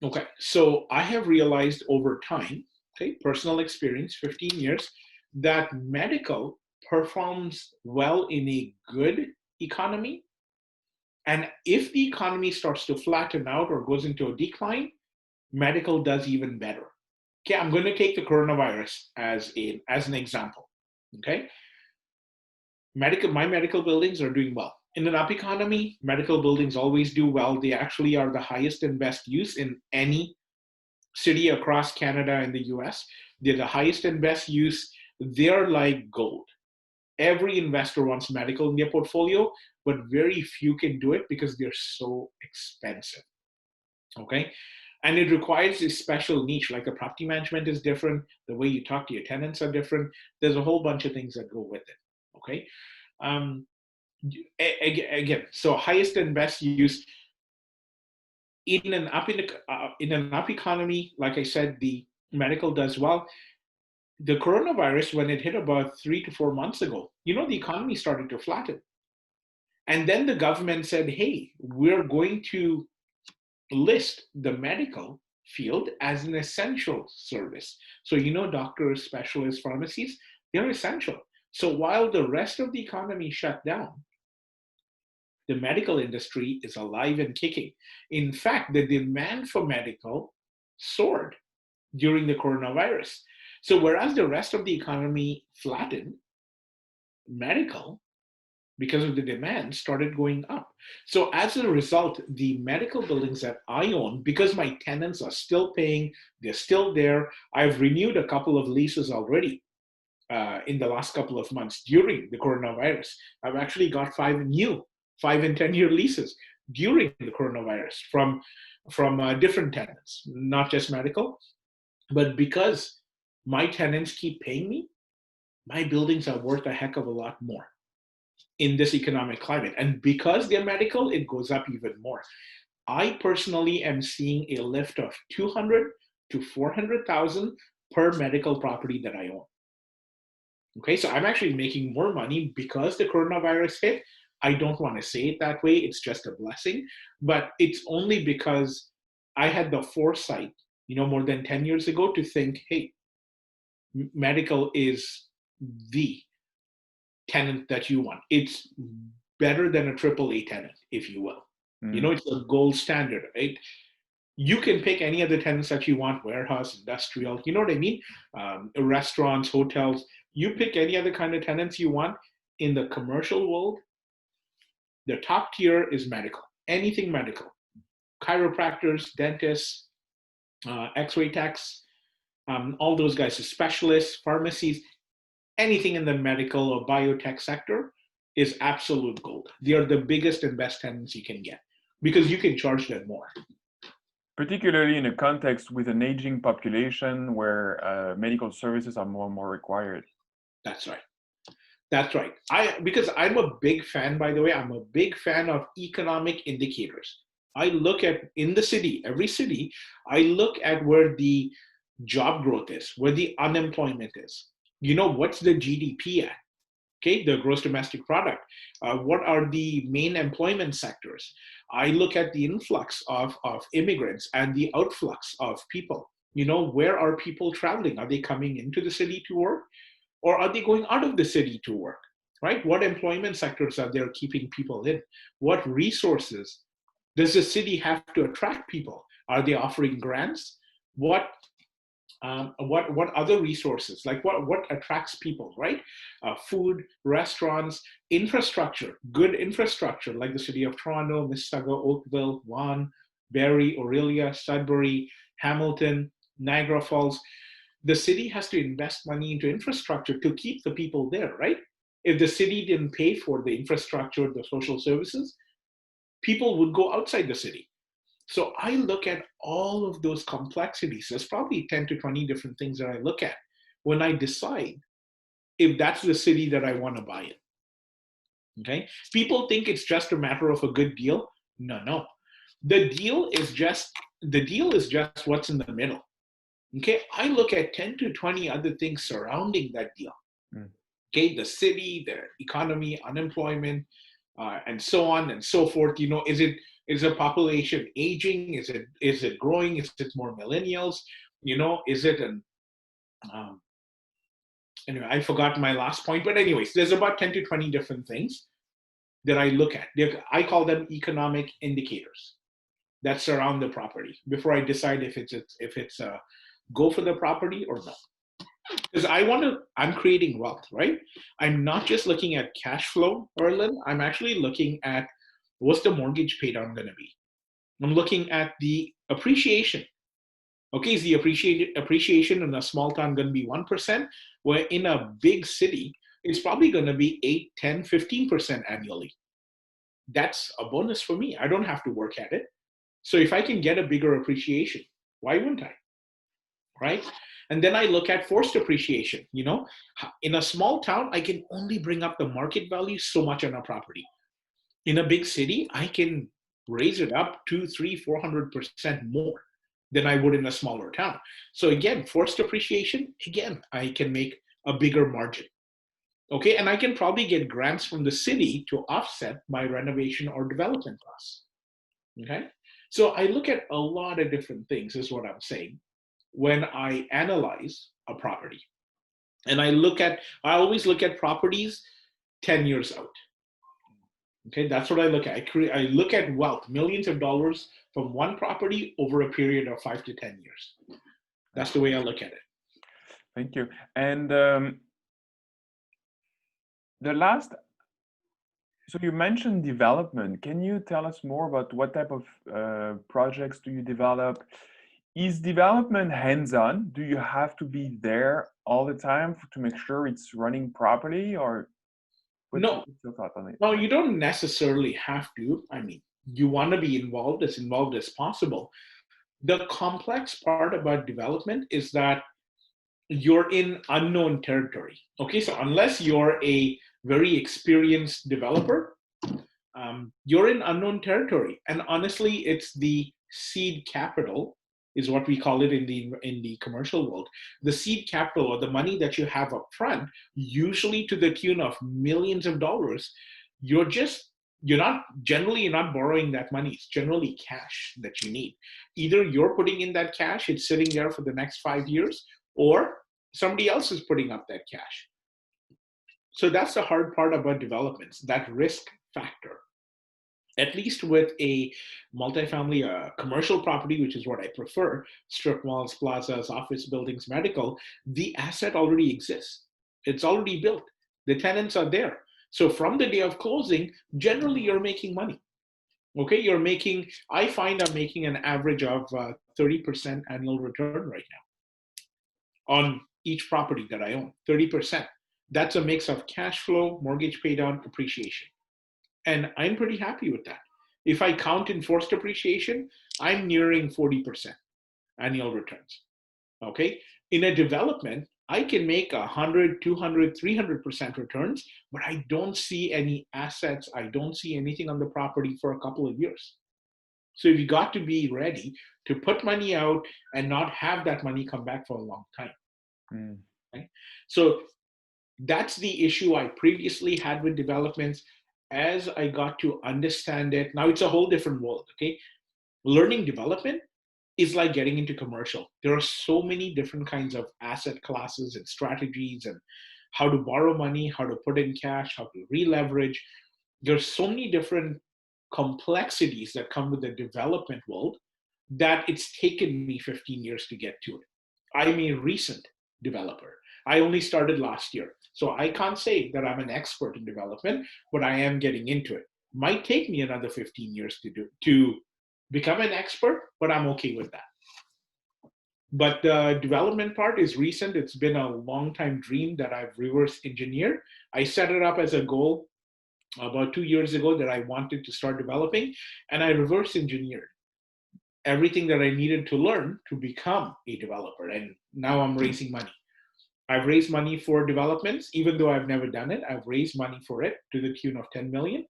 Okay, so I have realized over time, okay, personal experience, 15 years, that medical performs well in a good economy. And if the economy starts to flatten out or goes into a decline, medical does even better. Okay, I'm going to take the coronavirus as an example. Okay, my medical buildings are doing well. In an up economy, medical buildings always do well. They actually are the highest and best use in any city across Canada and the US. They're the highest and best use. They're like gold. Every investor wants medical in their portfolio, but very few can do it because they're so expensive. Okay. And it requires a special niche, like the property management is different. The way you talk to your tenants are different. There's a whole bunch of things that go with it. Okay. Um, Again, so highest and best use in an up economy, like I said, the medical does well. The coronavirus, when it hit about 3 to 4 months ago, the economy started to flatten. And then the government said, hey, we're going to list the medical field as an essential service. So, doctors, specialists, pharmacies, they're essential. So while the rest of the economy shut down, The medical industry is alive and kicking. In fact, the demand for medical soared during the coronavirus. So whereas the rest of the economy flattened, medical, because of the demand, started going up. So as a result, the medical buildings that I own, because my tenants are still paying, they're still there. I've renewed a couple of leases already in the last couple of months during the coronavirus. I've actually got 5 and 10 year leases during the coronavirus from different tenants, not just medical, but because my tenants keep paying me, my buildings are worth a heck of a lot more in this economic climate. And because they're medical, it goes up even more. I personally am seeing a lift of 200 to 400,000 per medical property that I own. Okay, so I'm actually making more money because the coronavirus hit. I don't want to say it that way. It's just a blessing, but it's only because I had the foresight, more than 10 years ago to think, hey, medical is the tenant that you want. It's better than a AAA tenant, if you will. It's a gold standard, right? You can pick any of the tenants that you want, warehouse, industrial, you know what I mean? Restaurants, hotels, you pick any other kind of tenants you want. In the commercial world, the top tier is medical, anything medical. Chiropractors, dentists, x-ray techs, all those guys, specialists, pharmacies, anything in the medical or biotech sector is absolute gold. They are the biggest and best tenants you can get because you can charge them more. Particularly in a context with an aging population where medical services are more and more required. That's right. That's right. Because I'm a big fan, by the way, I'm a big fan of economic indicators. I look at, in the city, every city, I look at where the job growth is, where the unemployment is. What's the GDP at? Okay, the gross domestic product. What are the main employment sectors? I look at the influx of immigrants and the outflux of people. Where are people traveling? Are they coming into the city to work? Or are they going out of the city to work, right? What employment sectors are there keeping people in? What resources does the city have to attract people? Are they offering grants? What other resources, like what attracts people, right? Food, restaurants, infrastructure, good infrastructure, like the city of Toronto, Mississauga, Oakville, Vaughan, Barrie, Orillia, Sudbury, Hamilton, Niagara Falls. The city has to invest money into infrastructure to keep the people there, right? If the city didn't pay for the infrastructure, the social services, people would go outside the city. So I look at all of those complexities. There's probably 10 to 20 different things that I look at when I decide if that's the city that I want to buy in. Okay? People think it's just a matter of a good deal. No. The deal is just what's in the middle. Okay? I look at 10 to 20 other things surrounding that deal. Okay? The city, the economy, unemployment, and so on and so forth. Is the population aging? Is it growing? Is it more millennials? Is it anyway, I forgot my last point, but anyways, there's about 10 to 20 different things that I look at. I call them economic indicators that surround the property before I decide if it's a go for the property or not. Because I'm creating wealth, right? I'm not just looking at cash flow, Erlen. I'm actually looking at what's the mortgage paid on going to be. I'm looking at the appreciation. Okay, is the appreciation in a small town going to be 1%? Where in a big city, it's probably going to be 8, 10, 15% annually. That's a bonus for me. I don't have to work at it. So if I can get a bigger appreciation, why wouldn't I? Right? And then I look at forced appreciation. In a small town, I can only bring up the market value so much on a property. In a big city, I can raise it up 200, 300, 400% more than I would in a smaller town. So again, forced appreciation, again, I can make a bigger margin. Okay, and I can probably get grants from the city to offset my renovation or development costs. Okay, so I look at a lot of different things, is what I'm saying, when I analyze a property. And I always look at properties 10 years out. Okay, that's what I look at. I look at wealth, millions of dollars from one property over a period of 5 to 10 years. That's the way I look at it. Thank you. And the last, so you mentioned development. Can you tell us more about what type of projects do you develop? Is development hands-on? Do you have to be there all the time to make sure it's running properly, or No, what's your thought on it? no, you don't necessarily have to. I mean, you want to be involved as possible. The complex part about development is that you're in unknown territory. Okay, so unless you're a very experienced developer, you're in unknown territory. And honestly, it's the seed capital is what we call it in the commercial world. The seed capital, or the money that you have up front, usually to the tune of millions of dollars. You're just you're not borrowing that money. It's generally cash that you need. Either you're putting in that cash, it's sitting there for the next 5 years, or somebody else is putting up that cash. So that's the hard part about developments, that risk factor. At least with a multifamily commercial property, which is what I prefer, strip malls, plazas, office buildings, medical, the asset already exists. It's already built. The tenants are there. So from the day of closing, generally you're making money. Okay, I find I'm making an average of 30% annual return right now on each property that I own, 30%. That's a mix of cash flow, mortgage pay down, appreciation. And I'm pretty happy with that. If I count in forced appreciation, I'm nearing 40% annual returns. Okay. In a development, I can make 100, 200, 300% returns, but I don't see any assets. I don't see anything on the property for a couple of years. So you got to be ready to put money out and not have that money come back for a long time. Mm. Okay? So that's the issue I previously had with developments. As I got to understand it, now it's a whole different world. Okay, learning development is like getting into commercial. There are so many different kinds of asset classes and strategies, and how to borrow money, how to put in cash, how to re-leverage. There's so many different complexities that come with the development world that it's taken me 15 years to get to it. I'm a recent developer. I only started last year. So I can't say that I'm an expert in development, but I am getting into it. Might take me another 15 years to become an expert, but I'm okay with that. But the development part is recent. It's been a long time dream that I've reverse engineered. I set it up as a goal about 2 years ago that I wanted to start developing, and I reverse engineered everything that I needed to learn to become a developer. And now I'm raising money. I've raised money for developments, even though I've never done it. I've raised money for it to the tune of 10 million.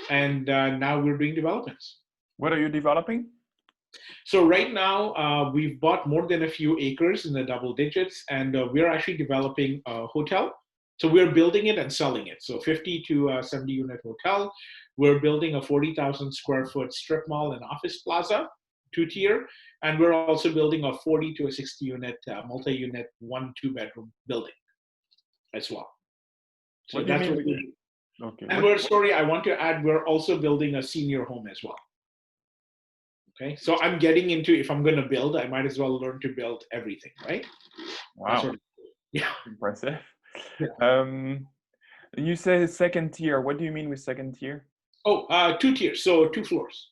And now we're doing developments. What are you developing? So right now, we've bought more than a few acres in the double digits, and we're actually developing a hotel. So we're building it and selling it. So 50 to 70 unit hotel. We're building a 40,000 square foot strip mall and office plaza, 2-tier. And we're also building a 40 to a 60 unit multi-unit 1-2 bedroom building as well. So What do you that's mean? what we do. Okay. And I want to add, we're also building a senior home as well. Okay, so I'm getting into, if I'm going to build, I might as well learn to build everything, right? Wow. What, yeah. Impressive. Yeah. You say second tier. What do you mean with second tier? Oh, 2 tiers, so 2 floors.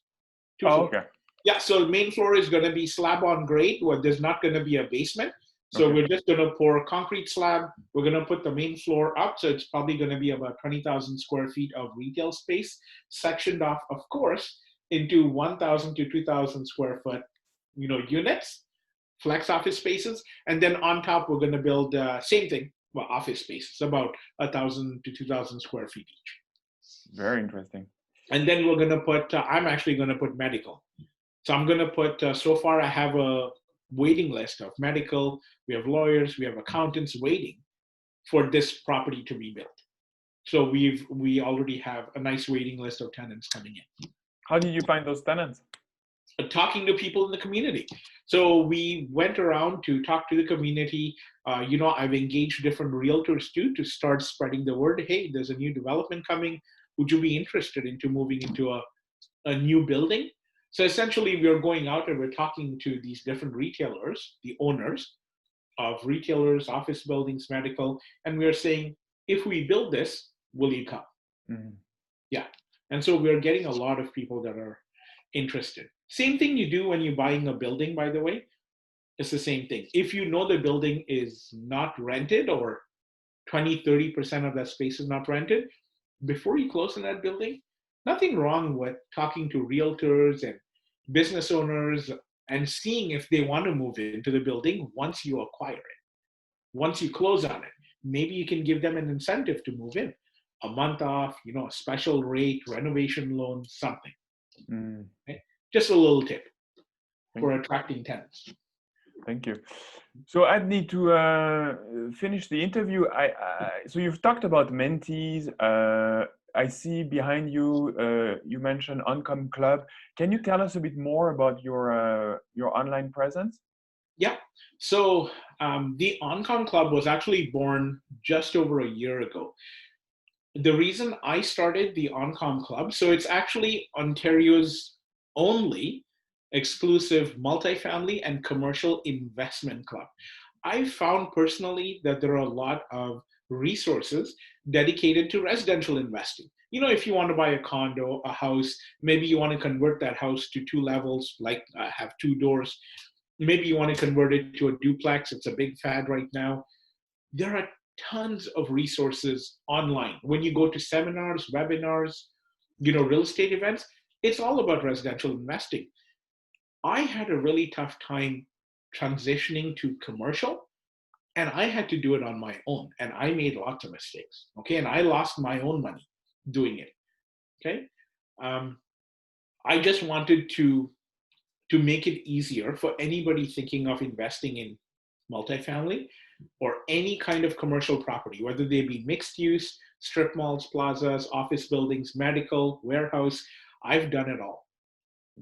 Two Oh, floors. okay. Yeah, so the main floor is going to be slab on grade, where there's not going to be a basement. So Okay. we're just going to pour concrete slab. We're going to put the main floor up. So it's probably going to be about 20,000 square feet of retail space, sectioned off, of course, into 1,000 to 2,000 square foot, units, flex office spaces. And then on top, we're going to build same thing, well, office spaces, about 1,000 to 2,000 square feet each. Very interesting. And then we're going to put, I'm actually going to put medical. So I'm going to put, so far I have a waiting list of medical, we have lawyers, we have accountants waiting for this property to be built. So we already have a nice waiting list of tenants coming in. How did you find those tenants? Talking to people in the community. So we went around to talk to the community. I've engaged different realtors too to start spreading the word. Hey, there's a new development coming. would you be interested into moving into a new building? So essentially, we're going out and we're talking to these different retailers, the owners of retailers, office buildings, medical, and we're saying, if we build this, will you come? Mhm. Yeah. And so we're getting a lot of people that are interested. Same thing you do when you're buying a building, by the way. It's the same thing. If you know the building is not rented or 20-30% of that space is not rented, before you close on that building, nothing wrong with talking to realtors and business owners and seeing if they want to move into the building once you acquire it. Once you close on it, maybe you can give them an incentive to move in, a month off, a special rate, renovation loan, something. Mm. Okay? Just a little tip Thank for you. attracting tenants. Thank you. So Adney, to finish the interview, so you've talked about mentees. I see behind you, you mentioned Oncom Club. Can you tell us a bit more about your online presence? Yeah. So the Oncom Club was actually born just over a year ago. The reason I started the Oncom Club, so it's actually Ontario's only exclusive multifamily and commercial investment club. I found personally that there are a lot of resources dedicated to residential investing. If you want to buy a condo, a house, maybe you want to convert that house to 2 levels, like have 2 doors. Maybe you want to convert it to a duplex. It's a big fad right now. There are tons of resources online. When you go to seminars, webinars, real estate events, it's all about residential investing. I had a really tough time transitioning to commercial, and I had to do it on my own, and I made lots of mistakes. Okay, and I lost my own money doing it. Okay, I just wanted to make it easier for anybody thinking of investing in multifamily or any kind of commercial property, whether they be mixed use, strip malls, plazas, office buildings, medical, warehouse. I've done it all.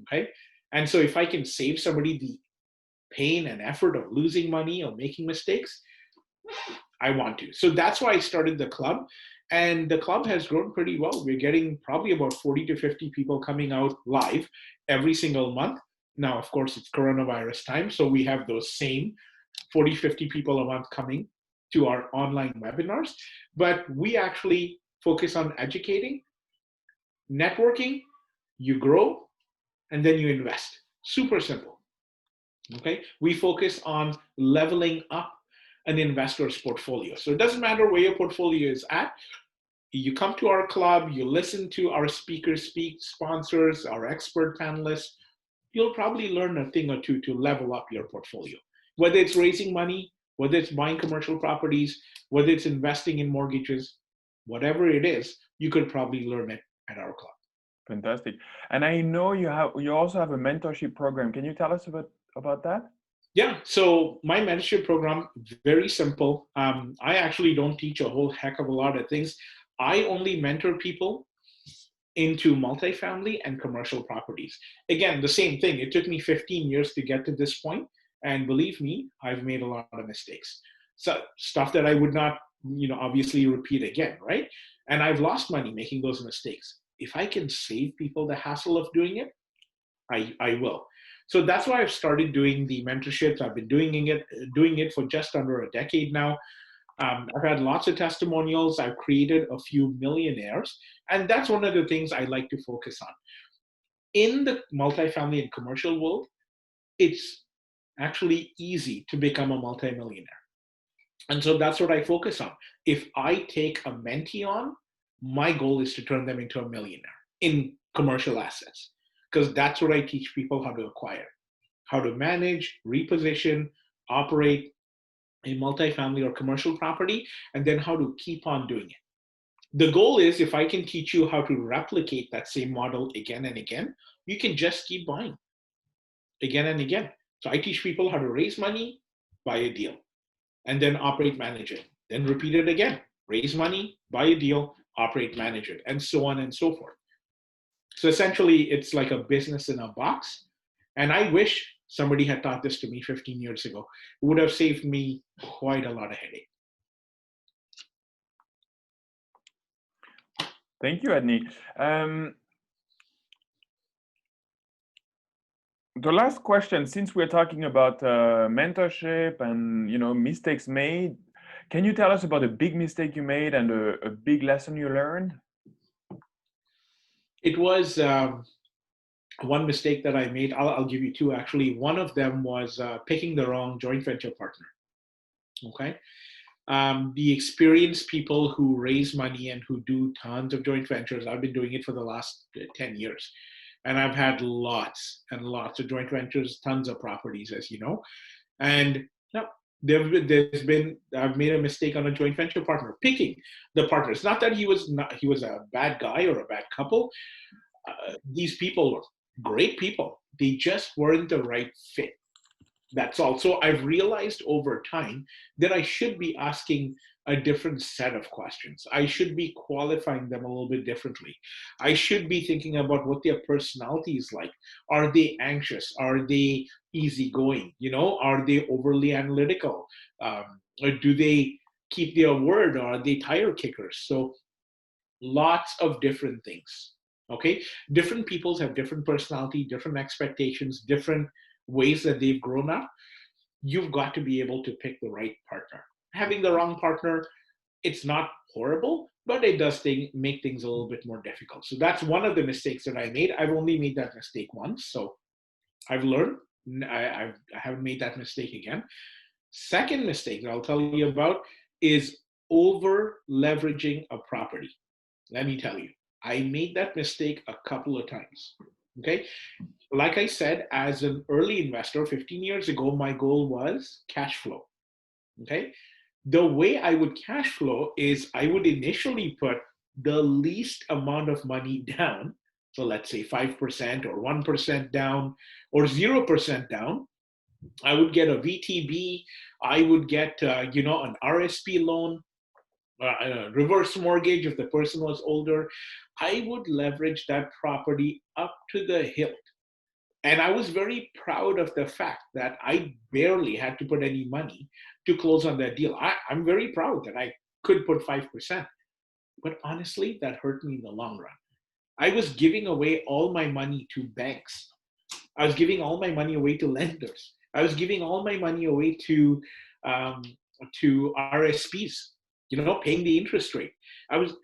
Okay. And so if I can save somebody the pain and effort of losing money or making mistakes, I want to. So that's why I started the club. And the club has grown pretty well. We're getting probably about 40 to 50 people coming out live every single month. Now, of course, it's coronavirus time. So we have those same 40, 50 people a month coming to our online webinars. But we actually focus on educating, networking, you grow, and then you invest. Super simple. Okay. We focus on leveling up an investor's portfolio. So it doesn't matter where your portfolio is at. You come to our club, you listen to our speakers speak, sponsors, our expert panelists. You'll probably learn a thing or two to level up your portfolio. Whether it's raising money, whether it's buying commercial properties, whether it's investing in mortgages, whatever it is, you could probably learn it at our club. Fantastic. And I know you also have a mentorship program. Can you tell us about that? Yeah, so my mentorship program, very simple. I actually don't teach a whole heck of a lot of things. I only mentor people into multifamily and commercial properties. Again, the same thing. It took me 15 years to get to this point, and believe me, I've made a lot of mistakes. So stuff that I would not, obviously repeat again, right? And I've lost money making those mistakes. If I can save people the hassle of doing it, I will. So that's why I've started doing the mentorships. I've been doing it for just under a decade now. I've had lots of testimonials. I've created a few millionaires. And that's one of the things I like to focus on. In the multifamily and commercial world, it's actually easy to become a multimillionaire. And so that's what I focus on. If I take a mentee on, my goal is to turn them into a millionaire in commercial assets, because that's what I teach people how to acquire, how to manage, reposition, operate a multifamily or commercial property, and then how to keep on doing it. The goal is, if I can teach you how to replicate that same model again and again, you can just keep buying again and again. So I teach people how to raise money, buy a deal, and then operate, manage it. Then repeat it again. Raise money, buy a deal, operate, manage it, and so on and so forth. So essentially, it's like a business in a box. And I wish somebody had taught this to me 15 years ago. It would have saved me quite a lot of headache. Thank you, Adney. The last question, since we're talking about mentorship and mistakes made, can you tell us about a big mistake you made and a big lesson you learned? It was one mistake that I made. I'll give you two actually. One of them was picking the wrong joint venture partner. Okay. The experienced people who raise money and who do tons of joint ventures, I've been doing it for the last 10 years. And I've had lots and lots of joint ventures, tons of properties, as you know. And yeah, I've made a mistake on a joint venture partner, picking the partners. Not that he was a bad guy or a bad couple. These people were great people. They just weren't the right fit. That's all. So I've realized over time that I should be asking a different set of questions. I should be qualifying them a little bit differently. I should be thinking about what their personality is like. Are they anxious? Are they easygoing? Are they overly analytical? Or do they keep their word? Or are they tire kickers? So lots of different things. Okay, different peoples have different personality, different expectations, different ways that they've grown up. You've got to be able to pick the right partner. Having the wrong partner, it's not horrible, but it does make things a little bit more difficult. So that's one of the mistakes that I made. I've only made that mistake once, so I've learned. I haven't made that mistake again. Second mistake that I'll tell you about is over leveraging a property. Let me tell you, I made that mistake a couple of times. Okay. Like I said, as an early investor 15 years ago, my goal was cash flow. Okay. The way I would cash flow is I would initially put the least amount of money down. So let's say 5% or 1% down or 0% down. I would get a VTB. I would get, an RSP loan, reverse mortgage if the person was older. I would leverage that property up to the hilt. And I was very proud of the fact that I barely had to put any money to close on that deal. I'm very proud that I could put 5%. But honestly, that hurt me in the long run. I was giving away all my money to banks. I was giving all my money away to lenders. I was giving all my money away um, to RSPs, paying the interest rate. I was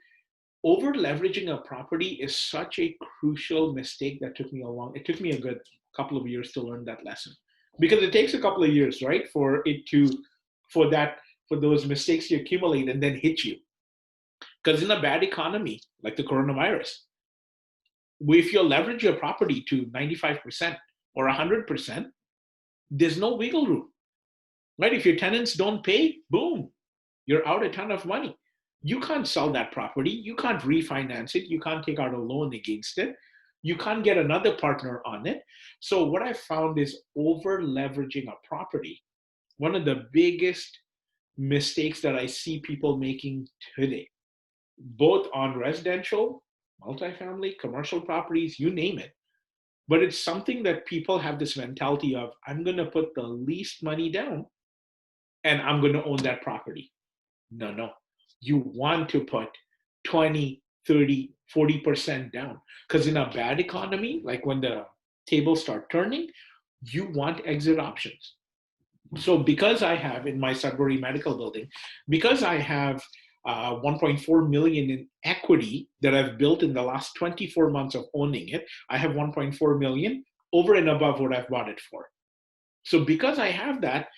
over leveraging a property is such a crucial mistake that it took me a good couple of years to learn that lesson, because it takes a couple of years, right, for those mistakes to accumulate and then hit you. Because in a bad economy like the coronavirus, if you leverage your property to 95% or 100%, there's no wiggle room, right? If your tenants don't pay, boom, you're out a ton of money. You can't sell that property. You can't refinance it. You can't take out a loan against it. You can't get another partner on it. So what I found is over leveraging a property. One of the biggest mistakes that I see people making today, both on residential, multifamily, commercial properties, you name it. But it's something that people have this mentality of, I'm going to put the least money down and I'm going to own that property. No, no. You want to put 20, 30, 40% down. Because in a bad economy, like when the tables start turning, you want exit options. So because I have in my Sudbury Medical Building, because I have 1.4 million in equity that I've built in the last 24 months of owning it, I have 1.4 million over and above what I've bought it for. So because I have that,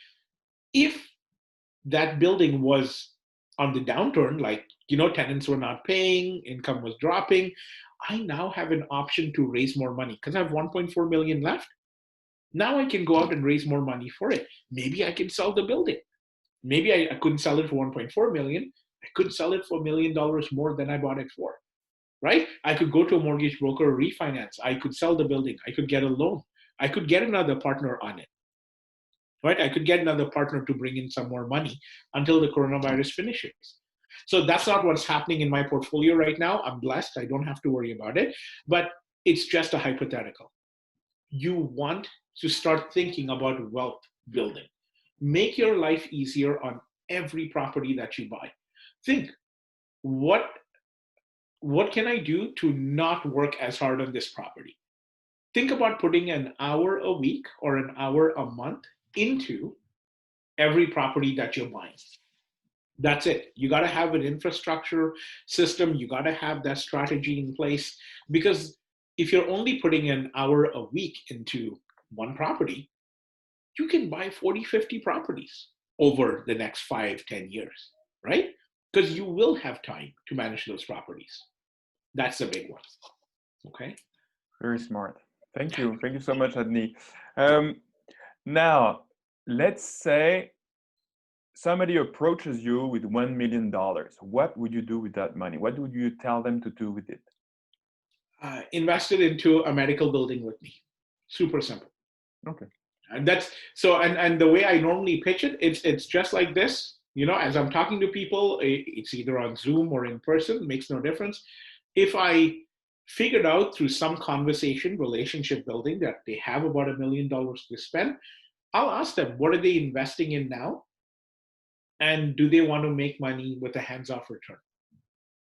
if that building was on the downturn, like, tenants were not paying, income was dropping, I now have an option to raise more money because I have 1.4 million left. Now I can go out and raise more money for it. Maybe I can sell the building. Maybe I couldn't sell it for 1.4 million. I could sell it for $1 million more than I bought it for, right? I could go to a mortgage broker, refinance. I could sell the building. I could get a loan. I could get another partner on it, right? I could get another partner to bring in some more money until the coronavirus finishes. So that's not what's happening in my portfolio right now. I'm blessed. I don't have to worry about it, but it's just a hypothetical. You want to start thinking about wealth building. Make your life easier on every property that you buy. Think, what what can I do to not work as hard on this property? Think about putting an hour a week or an hour a month into every property that you're buying. That's it. You got to have an infrastructure system. You got to have that strategy in place, because if you're only putting an hour a week into one property, you can buy 40, 50 properties over the next 5, 10 years, right? Because you will have time to manage those properties. That's the big one. Okay. Very smart. Thank you. Thank you so much, Adney. Now, let's say somebody approaches you with $1 million. What would you do with that money? What would you tell them to do with it? Invested into a medical building with me. Super simple. Okay. And that's so, and the way I normally pitch it, it's just like this. As I'm talking to people, it's either on Zoom or in person, makes no difference. If I figured out through some conversation, relationship building, that they have about $1 million to spend, I'll ask them, what are they investing in now? And do they want to make money with a hands-off return?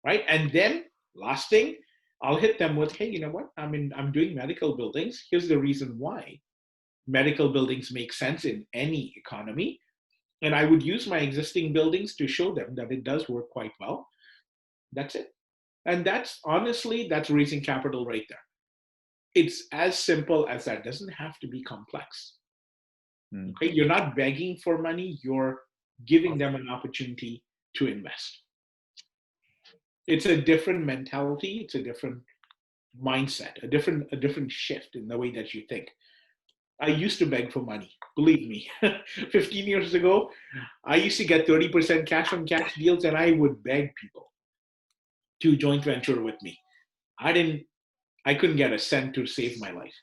Right? And then last thing, I'll hit them with, hey, you know what? I'm doing medical buildings. Here's the reason why medical buildings make sense in any economy. And I would use my existing buildings to show them that it does work quite well. That's it. And that's raising capital right there. It's as simple as that. It doesn't have to be complex. Okay? You're not begging for money. You're giving them an opportunity to invest. It's a different mentality. It's a different mindset, a different shift in the way that you think. I used to beg for money. Believe me, 15 years ago, I used to get 30% cash on cash deals, and I would beg people to joint venture with me. I couldn't get a cent to save my life,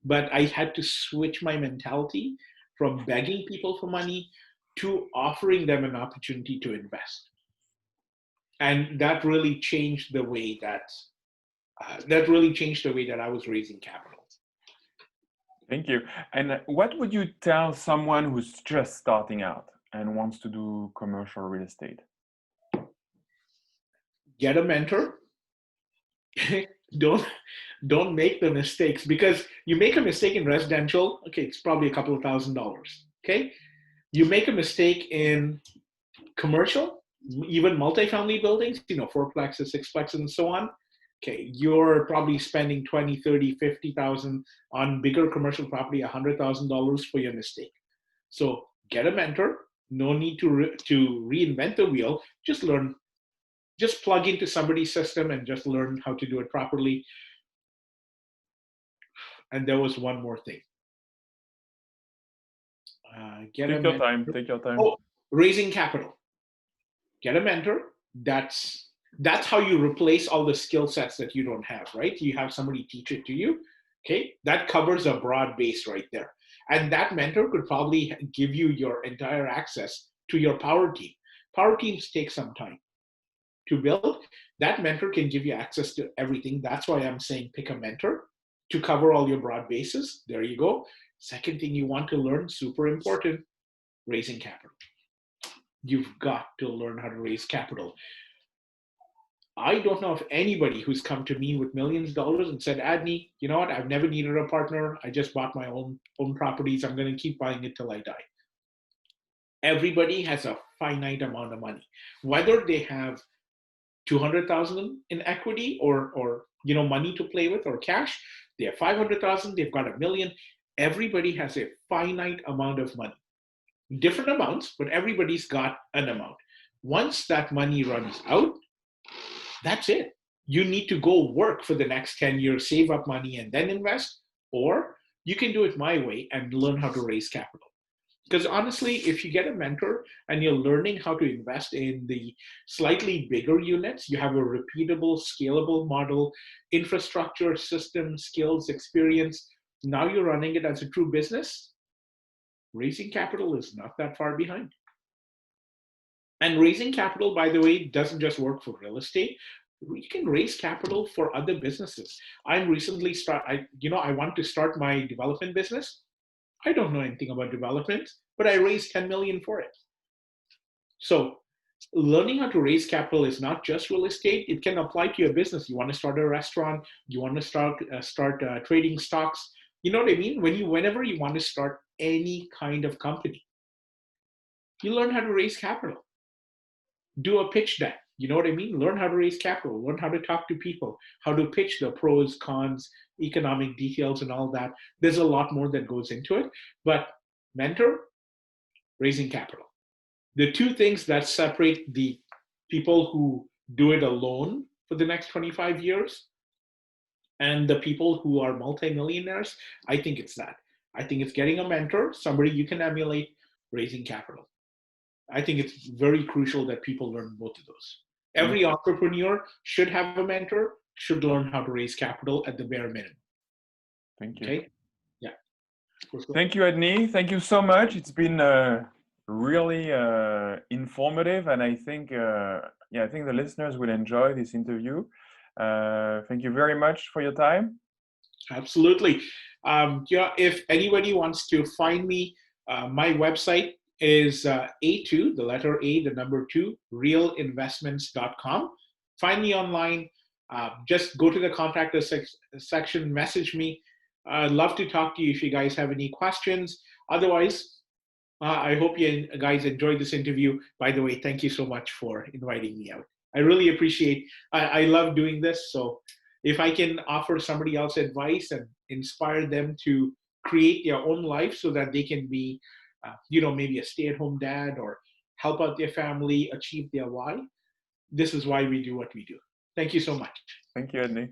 but I had to switch my mentality from begging people for money to offering them an opportunity to invest. And that really changed the way that I was raising capital. Thank you. And what would you tell someone who's just starting out and wants to do commercial real estate? Get a mentor. Don't make the mistakes, because you make a mistake in residential, okay, it's probably a couple of $1,000s. Okay, you make a mistake in commercial, even multifamily buildings, fourplexes, sixplexes, and so on. Okay, you're probably spending 20, 30, 50,000 on bigger commercial property, $100,000 for your mistake. So get a mentor. No need to reinvent the wheel. Just plug into somebody's system and just learn how to do it properly. And there was one more thing. Take your time. Oh, raising capital. Get a mentor. That's how you replace all the skill sets that you don't have, right? You have somebody teach it to you. Okay, that covers a broad base right there. And that mentor could probably give you your entire access to your power team. Power teams take some time to build. That mentor can give you access to everything. That's why I'm saying pick a mentor to cover all your broad bases. There you go. Second thing you want to learn, super important, raising capital. You've got to learn how to raise capital. I don't know of anybody who's come to me with millions of dollars and said, Adney, you know what? I've never needed a partner. I just bought my own properties. I'm going to keep buying it till I die. Everybody has a finite amount of money, whether they have 200,000 in equity or money to play with, or cash. They have 500,000. They've got $1 million. Everybody has a finite amount of money, different amounts, but everybody's got an amount. Once that money runs out, that's it. You need to go work for the next 10 years, save up money, and then invest, or you can do it my way and learn how to raise capital. Because honestly, if you get a mentor and you're learning how to invest in the slightly bigger units, you have a repeatable, scalable model, infrastructure, system, skills, experience. Now you're running it as a true business. Raising capital is not that far behind. And raising capital, by the way, doesn't just work for real estate. You can raise capital for other businesses. I want to start my development business. I don't know anything about development, but I raised $10 million for it. So learning how to raise capital is not just real estate. It can apply to your business. You want to start a restaurant, you want to start trading stocks. You know what I mean? Whenever you want to start any kind of company, you learn how to raise capital. Do a pitch deck. You know what I mean? Learn how to raise capital, learn how to talk to people, how to pitch, the pros, cons, economic details, and all that. There's a lot more that goes into it. But mentor, raising capital. The two things that separate the people who do it alone for the next 25 years and the people who are multimillionaires, I think it's that. I think it's getting a mentor, somebody you can emulate, raising capital. I think it's very crucial that people learn both of those. Every Okay. entrepreneur should have a mentor, should learn how to raise capital at the bare minimum. Thank you. Okay? Yeah. For sure. Thank you, Adney. Thank you so much. It's been really informative, and I think I think the listeners will enjoy this interview. Thank you very much for your time. Absolutely. Yeah, if anybody wants to find me, my website is A2, the letter A, the number 2, realinvestments.com. Find me online. Just go to the contact us section, message me. I'd love to talk to you if you guys have any questions. Otherwise, I hope you guys enjoyed this interview. By the way, thank you so much for inviting me out. I really appreciate. I love doing this. So if I can offer somebody else advice and inspire them to create their own life so that they can be, maybe a stay-at-home dad or help out their family achieve their why, this is why we do what we do. Thank you so much. Thank you, Adney.